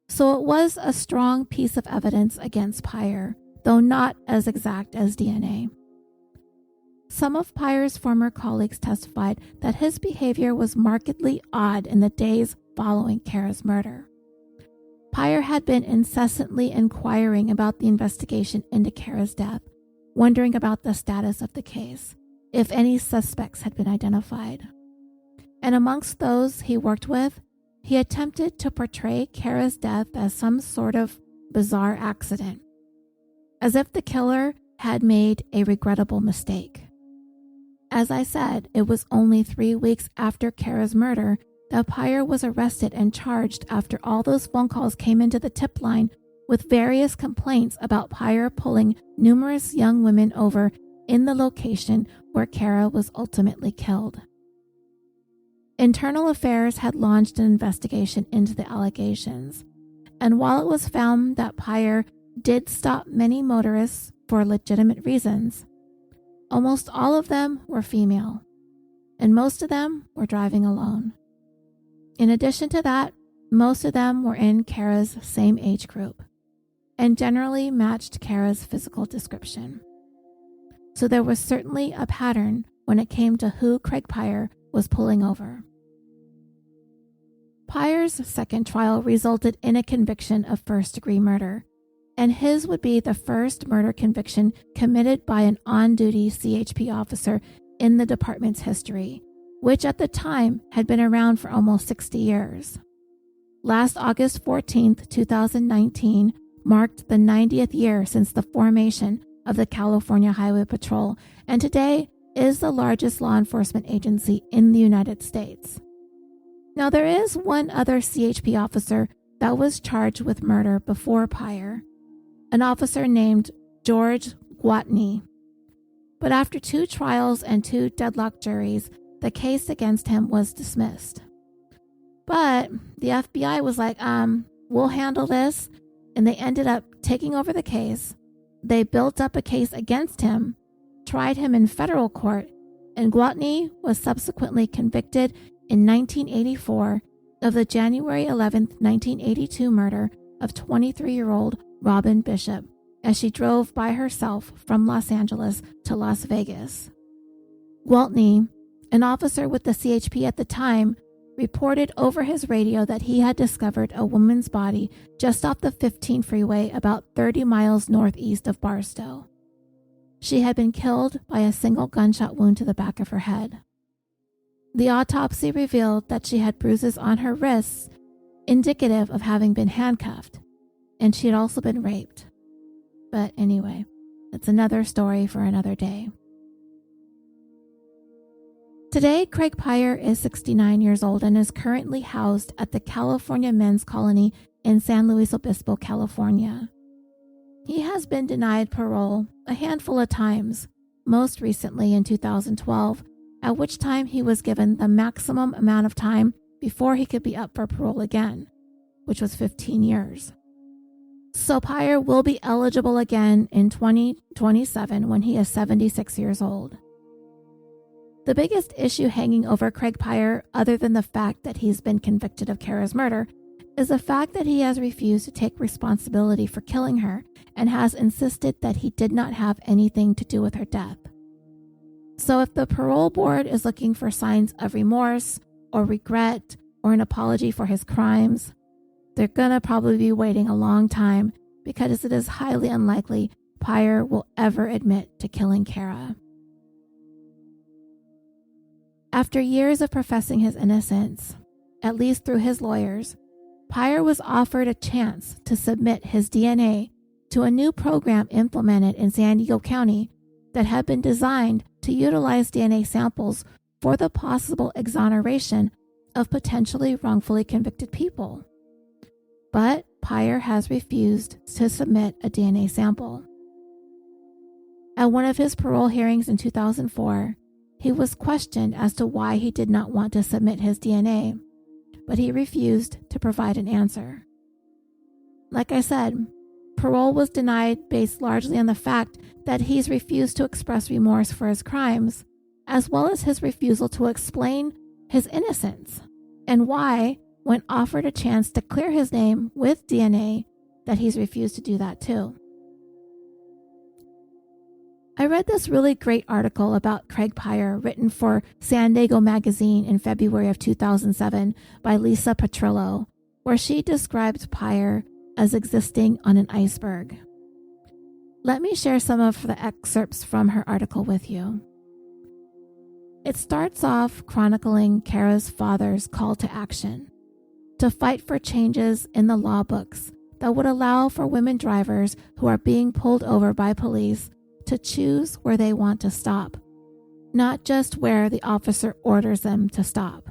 So it was a strong piece of evidence against Peyer, though not as exact as DNA. Some of Peyer's former colleagues testified that his behavior was markedly odd in the days following Cara's murder. Peyer had been incessantly inquiring about the investigation into Cara's death, wondering about the status of the case, if any suspects had been identified. And amongst those he worked with, he attempted to portray Cara's death as some sort of bizarre accident, as if the killer had made a regrettable mistake. As I said, it was only 3 weeks after Cara's murder that Peyer was arrested and charged after all those phone calls came into the tip line with various complaints about Peyer pulling numerous young women over in the location where Cara was ultimately killed. Internal Affairs had launched an investigation into the allegations, and while it was found that Peyer did stop many motorists for legitimate reasons, almost all of them were female, and most of them were driving alone. In addition to that, most of them were in Cara's same age group, and generally matched Cara's physical description. So there was certainly a pattern when it came to who Craig Peyer was pulling over. Peyer's second trial resulted in a conviction of first-degree murder, and his would be the first murder conviction committed by an on-duty CHP officer in the department's history, which at the time had been around for almost 60 years. Last August 14th, 2019, marked the 90th year since the formation of the California Highway Patrol, and today is the largest law enforcement agency in the United States. Now, there is one other CHP officer that was charged with murder before Peyer, an officer named George Gwatney. But after 2 trials and 2 deadlocked juries, the case against him was dismissed. But the FBI was like, we'll handle this, and they ended up taking over the case. They built up a case against him, tried him in federal court, and Gwatney was subsequently convicted in 1984 of the January 11, 1982 murder of 23-year-old Robin Bishop as she drove by herself from Los Angeles to Las Vegas. Gwatney, an officer with the CHP at the time, reported over his radio that he had discovered a woman's body just off the 15 freeway about 30 miles northeast of Barstow. She had been killed by a single gunshot wound to the back of her head. The autopsy revealed that she had bruises on her wrists, indicative of having been handcuffed, and she had also been raped. But anyway, that's another story for another day. Today, Craig Peyer is 69 years old and is currently housed at the California Men's Colony in San Luis Obispo, California. He has been denied parole a handful of times, most recently in 2012, at which time he was given the maximum amount of time before he could be up for parole again, which was 15 years. So Peyer will be eligible again in 2027 when he is 76 years old. The biggest issue hanging over Craig Peyer, other than the fact that he's been convicted of Cara's murder, is the fact that he has refused to take responsibility for killing her and has insisted that he did not have anything to do with her death. So if the parole board is looking for signs of remorse or regret or an apology for his crimes, they're gonna probably be waiting a long time because it is highly unlikely Peyer will ever admit to killing Cara. After years of professing his innocence, at least through his lawyers, Peyer was offered a chance to submit his DNA to a new program implemented in San Diego County that had been designed to utilize DNA samples for the possible exoneration of potentially wrongfully convicted people. But Peyer has refused to submit a DNA sample. At one of his parole hearings in 2004, he was questioned as to why he did not want to submit his DNA, but he refused to provide an answer. Like I said, parole was denied based largely on the fact that he's refused to express remorse for his crimes, as well as his refusal to explain his innocence, and why, when offered a chance to clear his name with DNA, that he's refused to do that too. I read this really great article about Craig Peyer written for San Diego Magazine in February of 2007 by Lisa Petrillo, where she described Peyer as existing on an iceberg. Let me share some of the excerpts from her article with you. It starts off chronicling Cara's father's call to action, to fight for changes in the law books that would allow for women drivers who are being pulled over by police to choose where they want to stop, not just where the officer orders them to stop.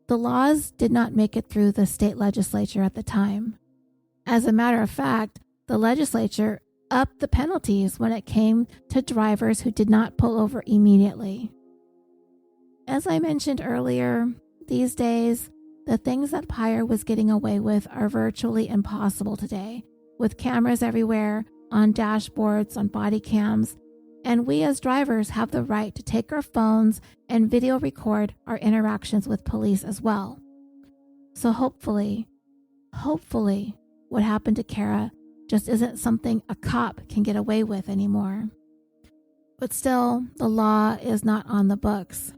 The laws did not make it through the state legislature at the time. As a matter of fact, the legislature upped the penalties when it came to drivers who did not pull over immediately. As I mentioned earlier, these days, the things that Peyer was getting away with are virtually impossible today, with cameras everywhere, on dashboards, on body cams, and we as drivers have the right to take our phones and video record our interactions with police as well. So hopefully, what happened to Cara just isn't something a cop can get away with anymore. But still, the law is not on the books.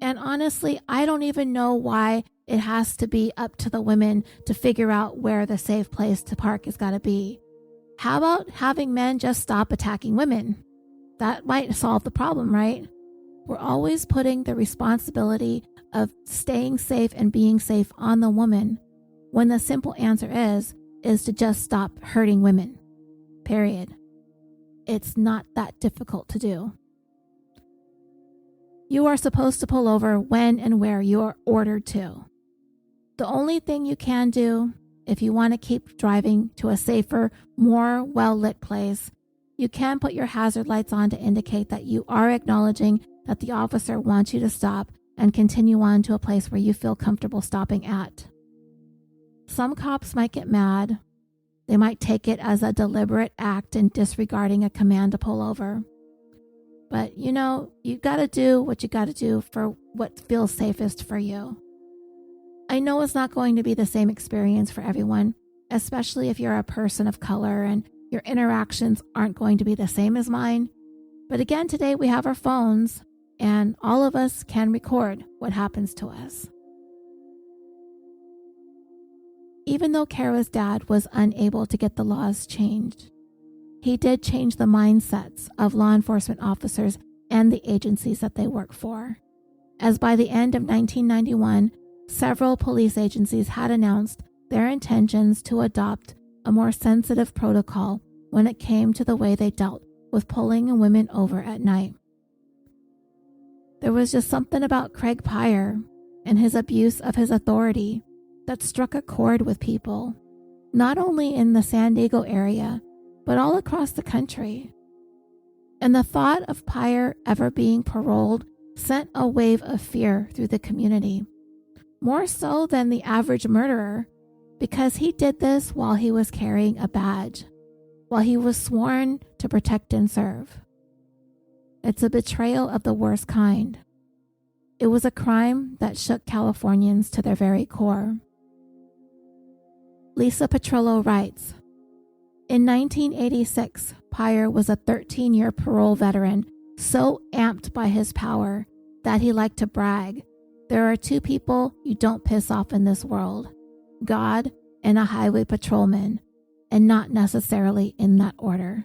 And honestly, I don't even know why it has to be up to the women to figure out where the safe place to park has got to be. How about having men just stop attacking women? That might solve the problem, right? We're always putting the responsibility of staying safe and being safe on the woman, when the simple answer is to just stop hurting women. Period. It's not that difficult to do. You are supposed to pull over when and where you are ordered to. The only thing you can do, if you want to keep driving to a safer, more well-lit place, you can put your hazard lights on to indicate that you are acknowledging that the officer wants you to stop and continue on to a place where you feel comfortable stopping at. Some cops might get mad. They might take it as a deliberate act in disregarding a command to pull over. But you got to do what you got to do for what feels safest for you. I know it's not going to be the same experience for everyone, especially if you're a person of color and your interactions aren't going to be the same as mine. But again, today we have our phones and all of us can record what happens to us. Even though Cara's dad was unable to get the laws changed, he did change the mindsets of law enforcement officers and the agencies that they work for, as by the end of 1991, several police agencies had announced their intentions to adopt a more sensitive protocol when it came to the way they dealt with pulling women over at night. There was just something about Craig Peyer and his abuse of his authority that struck a chord with people, not only in the San Diego area, but all across the country. And the thought of Peyer ever being paroled sent a wave of fear through the community, more so than the average murderer, because he did this while he was carrying a badge, while he was sworn to protect and serve. It's a betrayal of the worst kind. It was a crime that shook Californians to their very core. Lisa Petrillo writes, in 1986, Peyer was a 13-year parole veteran, so amped by his power that he liked to brag. There are two people you don't piss off in this world, God and a highway patrolman, and not necessarily in that order.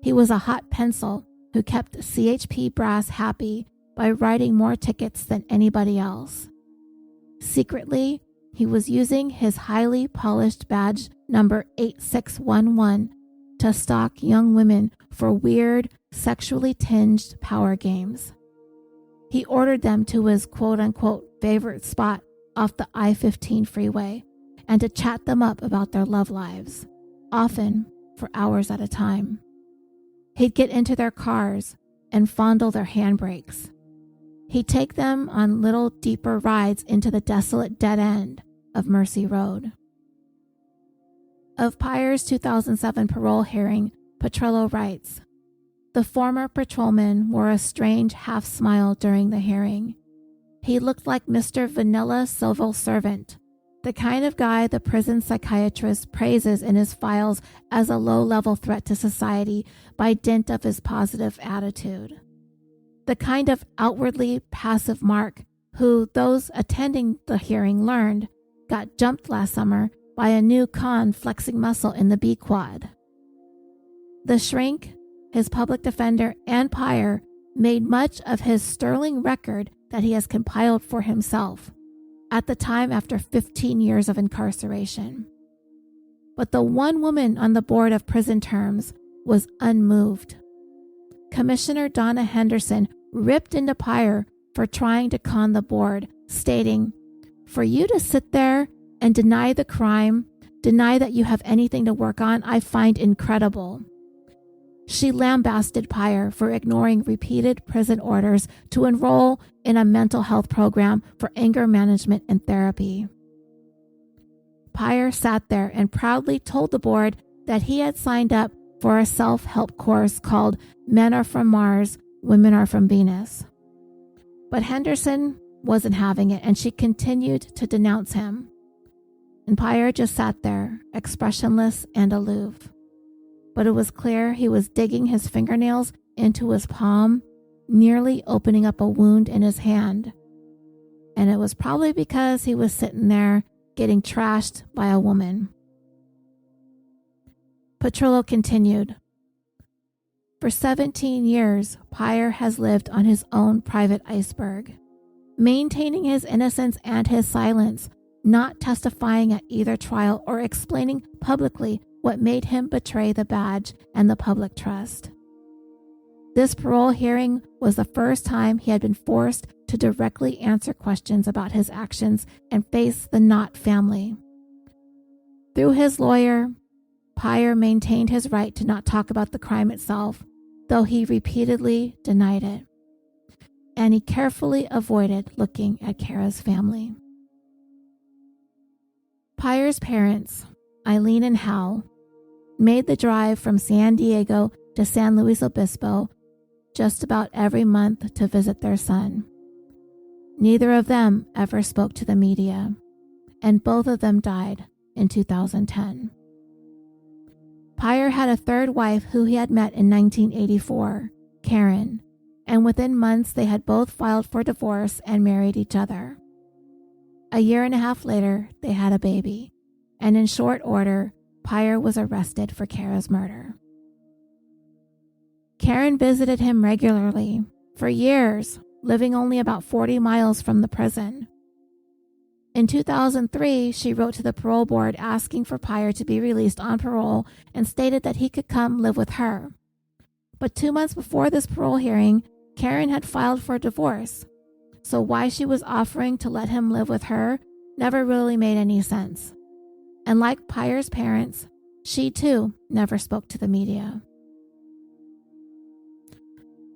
He was a hot pencil who kept CHP brass happy by writing more tickets than anybody else. Secretly, he was using his highly polished badge number 8611 to stalk young women for weird, sexually tinged power games. He ordered them to his quote-unquote favorite spot off the I-15 freeway and to chat them up about their love lives, often for hours at a time. He'd get into their cars and fondle their handbrakes. He'd take them on little deeper rides into the desolate dead end of Mercy Road. Of Peyer's 2007 parole hearing, Petrillo writes, "The former patrolman wore a strange half-smile during the hearing. He looked like Mr. Vanilla civil servant, the kind of guy the prison psychiatrist praises in his files as a low-level threat to society by dint of his positive attitude. The kind of outwardly passive mark who, those attending the hearing learned, got jumped last summer by a new con flexing muscle in the B-quad. The shrink, his public defender, and Peyer made much of his sterling record that he has compiled for himself, at the time after 15 years of incarceration. But the one woman on the board of prison terms was unmoved. Commissioner Donna Henderson ripped into Peyer for trying to con the board, stating, "For you to sit there and deny the crime, deny that you have anything to work on, I find incredible." She lambasted Peyer for ignoring repeated prison orders to enroll in a mental health program for anger management and therapy. Peyer sat there and proudly told the board that he had signed up for a self-help course called Men Are From Mars, Women Are From Venus. But Henderson wasn't having it, and she continued to denounce him. And Peyer just sat there, expressionless and aloof. But it was clear he was digging his fingernails into his palm, nearly opening up a wound in his hand. And it was probably because he was sitting there getting trashed by a woman. Petrillo continued, "For 17 years, Peyer has lived on his own private iceberg, maintaining his innocence and his silence, not testifying at either trial or explaining publicly what made him betray the badge and the public trust. This parole hearing was the first time he had been forced to directly answer questions about his actions and face the Knott family. Through his lawyer, Peyer maintained his right to not talk about the crime itself, though he repeatedly denied it. And he carefully avoided looking at Cara's family." Peyer's parents, Eileen and Hal, made the drive from San Diego to San Luis Obispo just about every month to visit their son. Neither of them ever spoke to the media, and both of them died in 2010. Peyer had a third wife who he had met in 1984, Karen, and within months they had both filed for divorce and married each other. A year and a half later, they had a baby, and in short order, Peyer was arrested for Cara's murder. Karen visited him regularly, for years, living only about 40 miles from the prison. In 2003, she wrote to the parole board asking for Peyer to be released on parole and stated that he could come live with her. But 2 months before this parole hearing, Karen had filed for divorce, so why she was offering to let him live with her never really made any sense. And like Peyer's parents, she too never spoke to the media.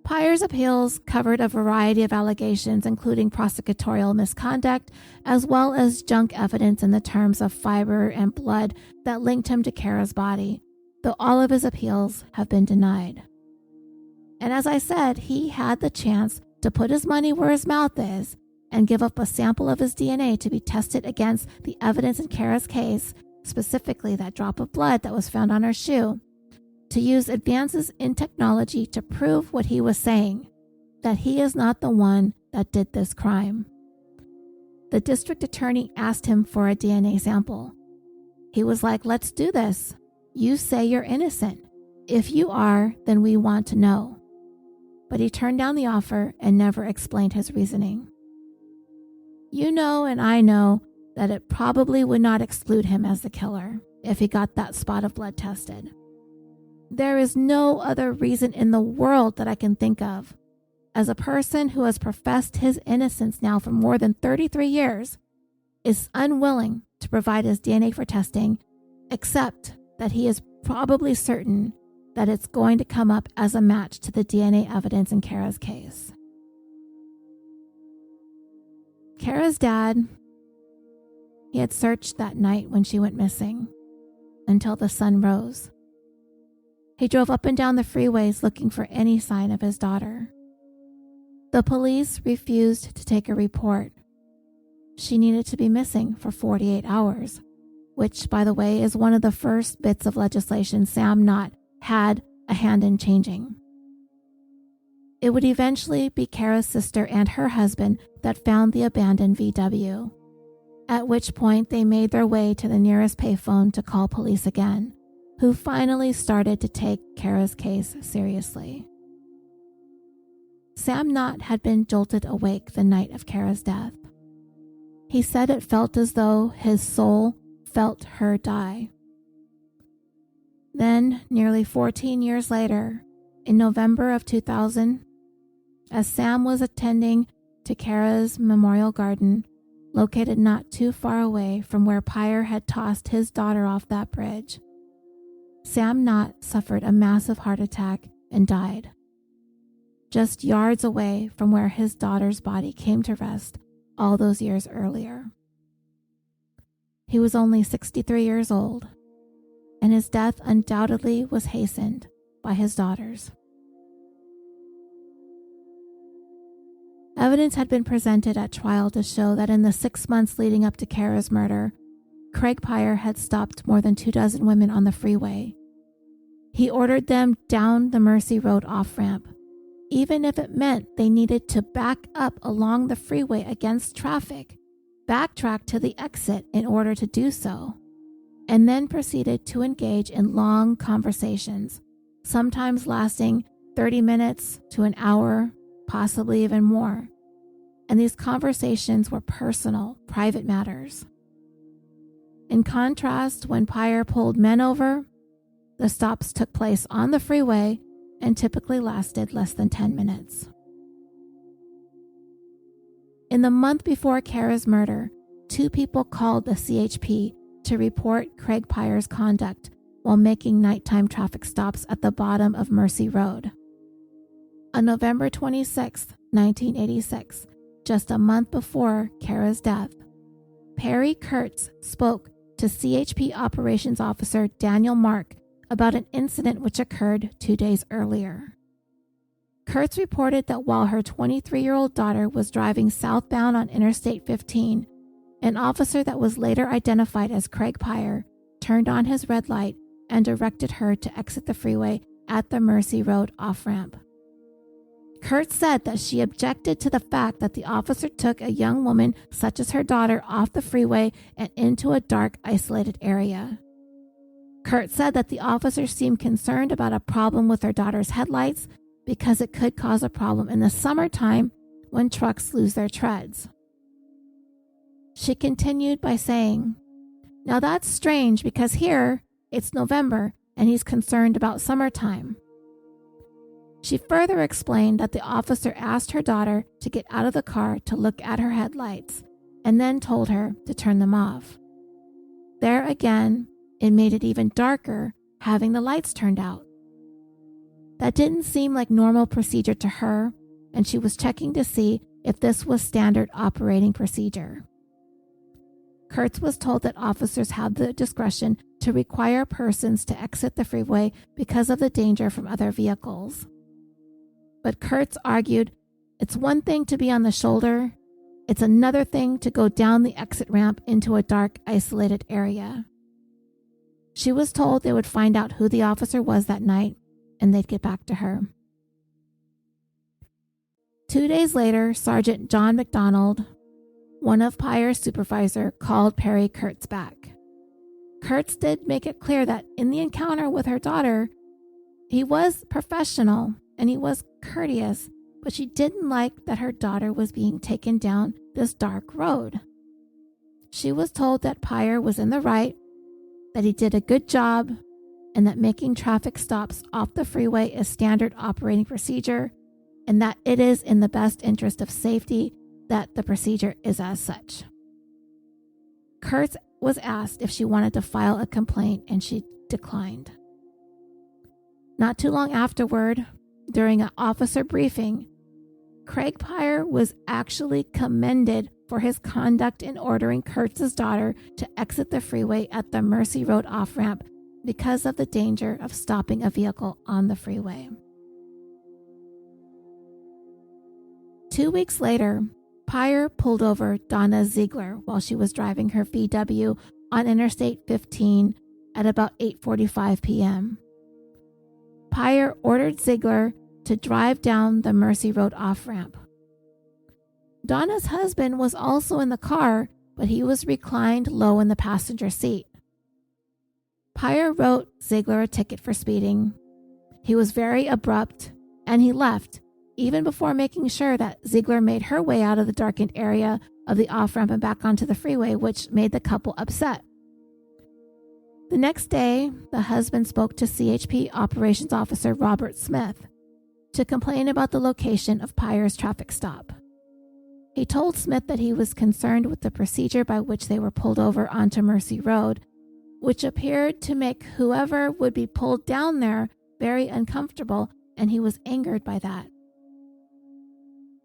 Peyer's appeals covered a variety of allegations, including prosecutorial misconduct, as well as junk evidence in the terms of fiber and blood that linked him to Cara's body, though all of his appeals have been denied. And as I said, he had the chance to put his money where his mouth is and give up a sample of his DNA to be tested against the evidence in Cara's case, specifically that drop of blood that was found on her shoe, to use advances in technology to prove what he was saying, that he is not the one that did this crime. The district attorney asked him for a DNA sample. He was like, "Let's do this. You say you're innocent. If you are, then we want to know." But he turned down the offer and never explained his reasoning. You know, and I know, that it probably would not exclude him as the killer if he got that spot of blood tested. There is no other reason in the world that I can think of. As a person who has professed his innocence now for more than 33 years, is unwilling to provide his DNA for testing, except that he is probably certain that it's going to come up as a match to the DNA evidence in Cara's case. Cara's dad, he had searched that night when she went missing until the sun rose. He drove up and down the freeways looking for any sign of his daughter. The police refused to take a report. She needed to be missing for 48 hours, which, by the way, is one of the first bits of legislation Sam Knott had a hand in changing. It would eventually be Cara's sister and her husband that found the abandoned VW, at which point they made their way to the nearest payphone to call police again, who finally started to take Cara's case seriously. Sam Knott had been jolted awake the night of Cara's death. He said it felt as though his soul felt her die. Then, nearly 14 years later, in November of 2000, as Sam was attending to Cara's memorial garden, located not too far away from where Peyer had tossed his daughter off that bridge, Sam Knott suffered a massive heart attack and died, just yards away from where his daughter's body came to rest all those years earlier. He was only 63 years old, and his death undoubtedly was hastened by his daughters. Evidence had been presented at trial to show that in the 6 months leading up to Cara's murder, Craig Peyer had stopped more than 24 women on the freeway. He ordered them down the Mercy Road off-ramp, even if it meant they needed to back up along the freeway against traffic, backtrack to the exit in order to do so, and then proceeded to engage in long conversations, sometimes lasting 30 minutes to an hour, possibly even more. And these conversations were personal, private matters. In contrast, when Peyer pulled men over, the stops took place on the freeway and typically lasted less than 10 minutes. In the month before Cara's murder, 2 people called the CHP to report Craig Peyer's conduct while making nighttime traffic stops at the bottom of Mercy Road. On November 26, 1986, just a month before Cara's death, Perry Kurtz spoke to CHP Operations Officer Daniel Mark about an incident which occurred 2 days earlier. Kurtz reported that while her 23-year-old daughter was driving southbound on Interstate 15, an officer that was later identified as Craig Peyer turned on his red light and directed her to exit the freeway at the Mercy Road off-ramp. Kurtz said that she objected to the fact that the officer took a young woman such as her daughter off the freeway and into a dark, isolated area. Kurtz said that the officer seemed concerned about a problem with her daughter's headlights because it could cause a problem in the summertime when trucks lose their treads. She continued by saying, "Now that's strange because here it's November and he's concerned about summertime." She further explained that the officer asked her daughter to get out of the car to look at her headlights and then told her to turn them off. There again, it made it even darker having the lights turned out. That didn't seem like normal procedure to her, and she was checking to see if this was standard operating procedure. Kurtz was told that officers had the discretion to require persons to exit the freeway because of the danger from other vehicles. But Kurtz argued it's one thing to be on the shoulder, it's another thing to go down the exit ramp into a dark, isolated area. She was told they would find out who the officer was that night and they'd get back to her. 2 days later, Sergeant John McDonald, one of Peyer's supervisor, called Perry Kurtz back. Kurtz did make it clear that in the encounter with her daughter, he was professional and he was courteous, but she didn't like that her daughter was being taken down this dark road. She was told that Peyer was in the right, that he did a good job, and that making traffic stops off the freeway is standard operating procedure, and that it is in the best interest of safety that the procedure is as such. Kurtz was asked if she wanted to file a complaint, and she declined. Not too long afterward, during an officer briefing, Craig Peyer was actually commended for his conduct in ordering Kurtz's daughter to exit the freeway at the Mercy Road off-ramp because of the danger of stopping a vehicle on the freeway. 2 weeks later, Peyer pulled over Donna Ziegler while she was driving her VW on Interstate 15 at about 8:45 p.m. Peyer ordered Ziegler to drive down the Mercy Road off-ramp. Donna's husband was also in the car, but he was reclined low in the passenger seat. Peyer wrote Ziegler a ticket for speeding. He was very abrupt, and he left, even before making sure that Ziegler made her way out of the darkened area of the off-ramp and back onto the freeway, which made the couple upset. The next day, the husband spoke to CHP Operations Officer Robert Smith to complain about the location of Peyer's traffic stop. He told Smith that he was concerned with the procedure by which they were pulled over onto Mercy Road, which appeared to make whoever would be pulled down there very uncomfortable, and he was angered by that.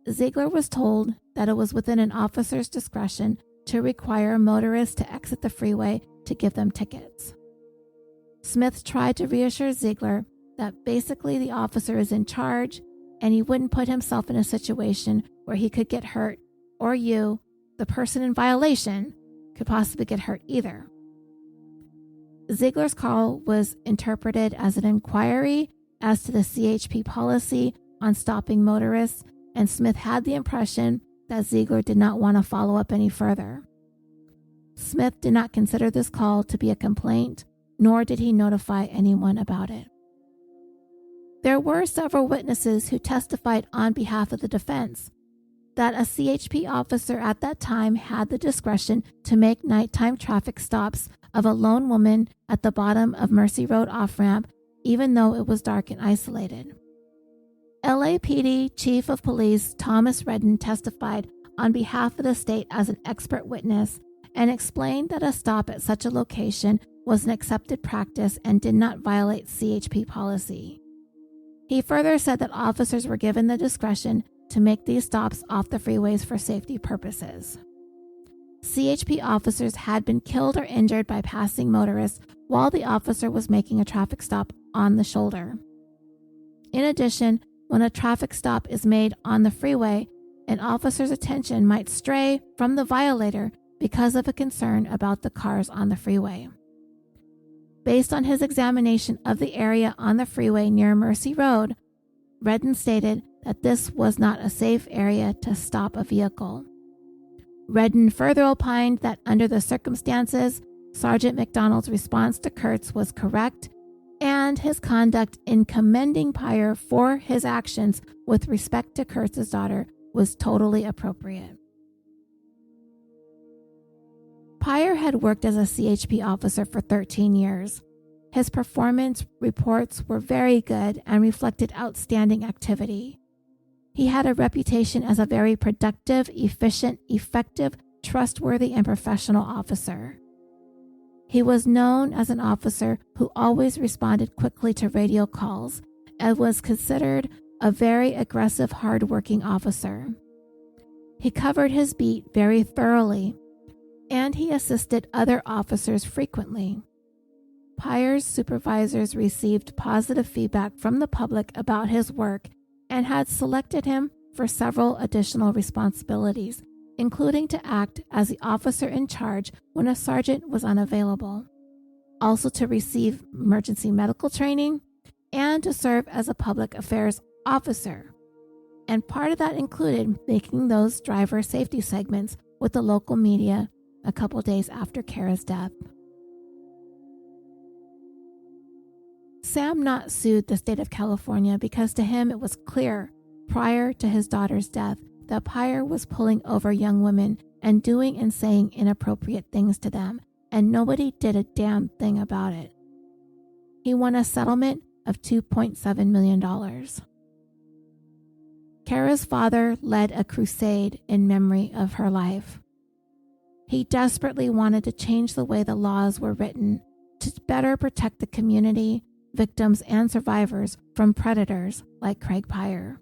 Ziegler was told that it was within an officer's discretion to require motorists to exit the freeway to give them tickets. Smith tried to reassure Ziegler that basically the officer is in charge and he wouldn't put himself in a situation where he could get hurt, or you, the person in violation, could possibly get hurt either. Ziegler's call was interpreted as an inquiry as to the CHP policy on stopping motorists, and Smith had the impression that Ziegler did not want to follow up any further. Smith did not consider this call to be a complaint, nor did he notify anyone about it. There were several witnesses who testified on behalf of the defense that a CHP officer at that time had the discretion to make nighttime traffic stops of a lone woman at the bottom of Mercy Road off-ramp, even though it was dark and isolated. LAPD Chief of Police Thomas Redden testified on behalf of the state as an expert witness and explained that a stop at such a location was an accepted practice and did not violate CHP policy. He further said that officers were given the discretion to make these stops off the freeways for safety purposes. CHP officers had been killed or injured by passing motorists while the officer was making a traffic stop on the shoulder. In addition, when a traffic stop is made on the freeway, an officer's attention might stray from the violator because of a concern about the cars on the freeway. Based on his examination of the area on the freeway near Mercy Road, Redden stated that this was not a safe area to stop a vehicle. Redden further opined that under the circumstances, Sergeant McDonald's response to Kurtz was correct, and his conduct in commending Peyer for his actions with respect to Kurtz's daughter was totally appropriate. Peyer had worked as a CHP officer for 13 years. His performance reports were very good and reflected outstanding activity. He had a reputation as a very productive, efficient, effective, trustworthy, and professional officer. He was known as an officer who always responded quickly to radio calls and was considered a very aggressive, hard-working officer. He covered his beat very thoroughly, and he assisted other officers frequently. Peyer's supervisors received positive feedback from the public about his work and had selected him for several additional responsibilities, including to act as the officer in charge when a sergeant was unavailable, also to receive emergency medical training, and to serve as a public affairs officer. And part of that included making those driver safety segments with the local media a couple days after Cara's death. Sam Knott sued the state of California because to him it was clear prior to his daughter's death that Peyer was pulling over young women and doing and saying inappropriate things to them, and nobody did a damn thing about it. He won a settlement of $2.7 million. Cara's father led a crusade in memory of her life. He desperately wanted to change the way the laws were written to better protect the community, victims, and survivors from predators like Craig Peyer.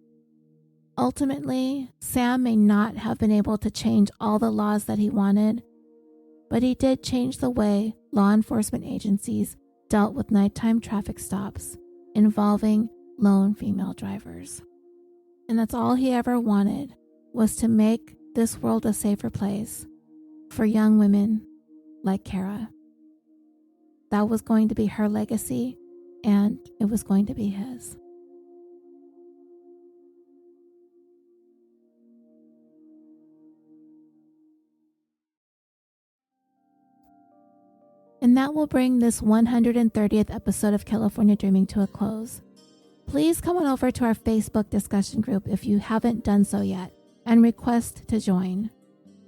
Ultimately, Sam may not have been able to change all the laws that he wanted, but he did change the way law enforcement agencies dealt with nighttime traffic stops involving lone female drivers. And that's all he ever wanted, was to make this world a safer place for young women like Cara. That was going to be her legacy, and it was going to be his. And that will bring this 130th episode of California Dreaming to a close. Please come on over to our Facebook discussion group if you haven't done so yet, and request to join.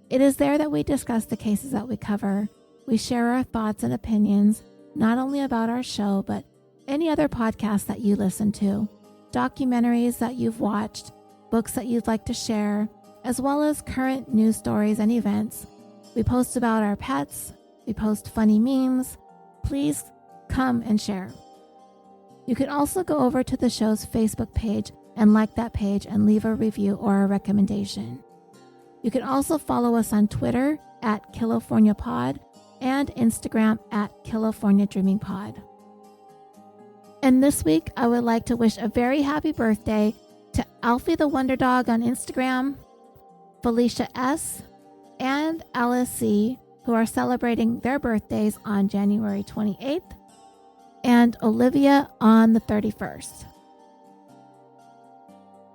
It is there that we discuss the cases that we cover. We share our thoughts and opinions, not only about our show, but any other podcast that you listen to, documentaries that you've watched, books that you'd like to share, as well as current news stories and events. We post about our pets. We post funny memes. Please come and share. You can also go over to the show's Facebook page and like that page and leave a review or a recommendation. You can also follow us on Twitter at CaliforniaPod and Instagram at CaliforniaDreamingPod. And this week, I would like to wish a very happy birthday to Alfie the Wonder Dog on Instagram, Felicia S., and Alice C., who are celebrating their birthdays on January 28th, and Olivia on the 31st.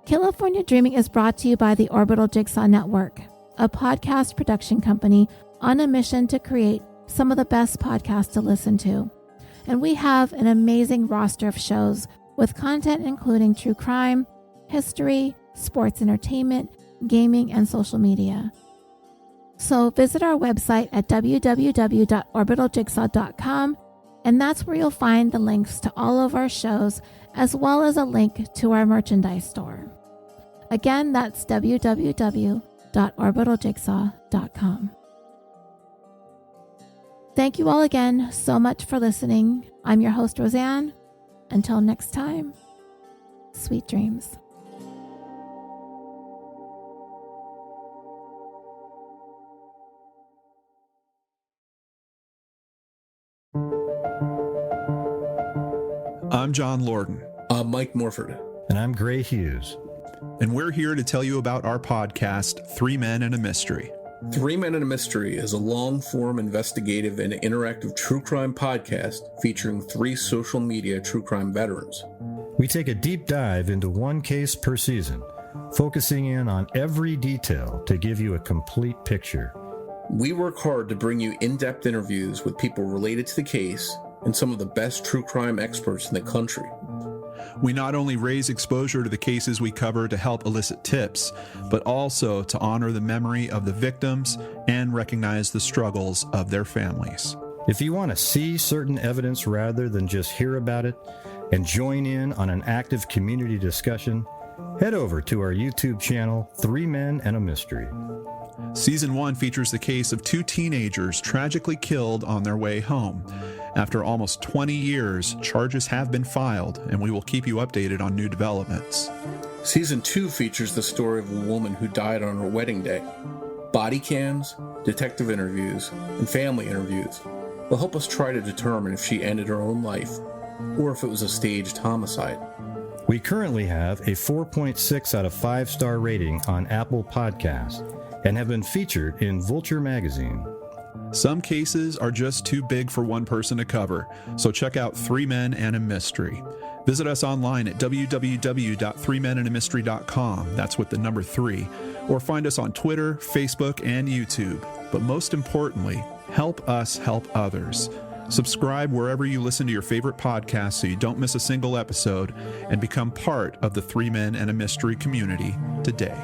California Dreaming is brought to you by the Orbital Jigsaw Network, a podcast production company on a mission to create some of the best podcasts to listen to. And we have an amazing roster of shows with content including true crime, history, sports entertainment, gaming, and social media. So visit our website at www.orbitaljigsaw.com, and that's where you'll find the links to all of our shows, as well as a link to our merchandise store. Again, that's www.orbitaljigsaw.com. Thank you all again so much for listening. I'm your host, Roseanne. Until next time, sweet dreams. I'm John Lorden. I'm Mike Morford. And I'm Gray Hughes. And we're here to tell you about our podcast, 3 Men and a Mystery. 3 Men and a Mystery is a long-form investigative and interactive true crime podcast featuring 3 social media true crime veterans. We take a deep dive into one case per season, focusing in on every detail to give you a complete picture. We work hard to bring you in-depth interviews with people related to the case and some of the best true crime experts in the country. We not only raise exposure to the cases we cover to help elicit tips, but also to honor the memory of the victims and recognize the struggles of their families. If you want to see certain evidence rather than just hear about it and join in on an active community discussion, head over to our YouTube channel, 3 Men and a Mystery. Season 1 features the case of 2 teenagers tragically killed on their way home. After almost 20 years, charges have been filed, and we will keep you updated on new developments. Season 2 features the story of a woman who died on her wedding day. Body cams, detective interviews, and family interviews will help us try to determine if she ended her own life or if it was a staged homicide. We currently have a 4.6 out of 5-star rating on Apple Podcasts and have been featured in Vulture magazine. Some cases are just too big for one person to cover, so check out 3 Men and a Mystery. Visit us online at www.3menandamystery.com, that's with the number 3, or find us on Twitter, Facebook, and YouTube. But most importantly, help us help others. Subscribe wherever you listen to your favorite podcast so you don't miss a single episode, and become part of the 3 Men and a Mystery community today.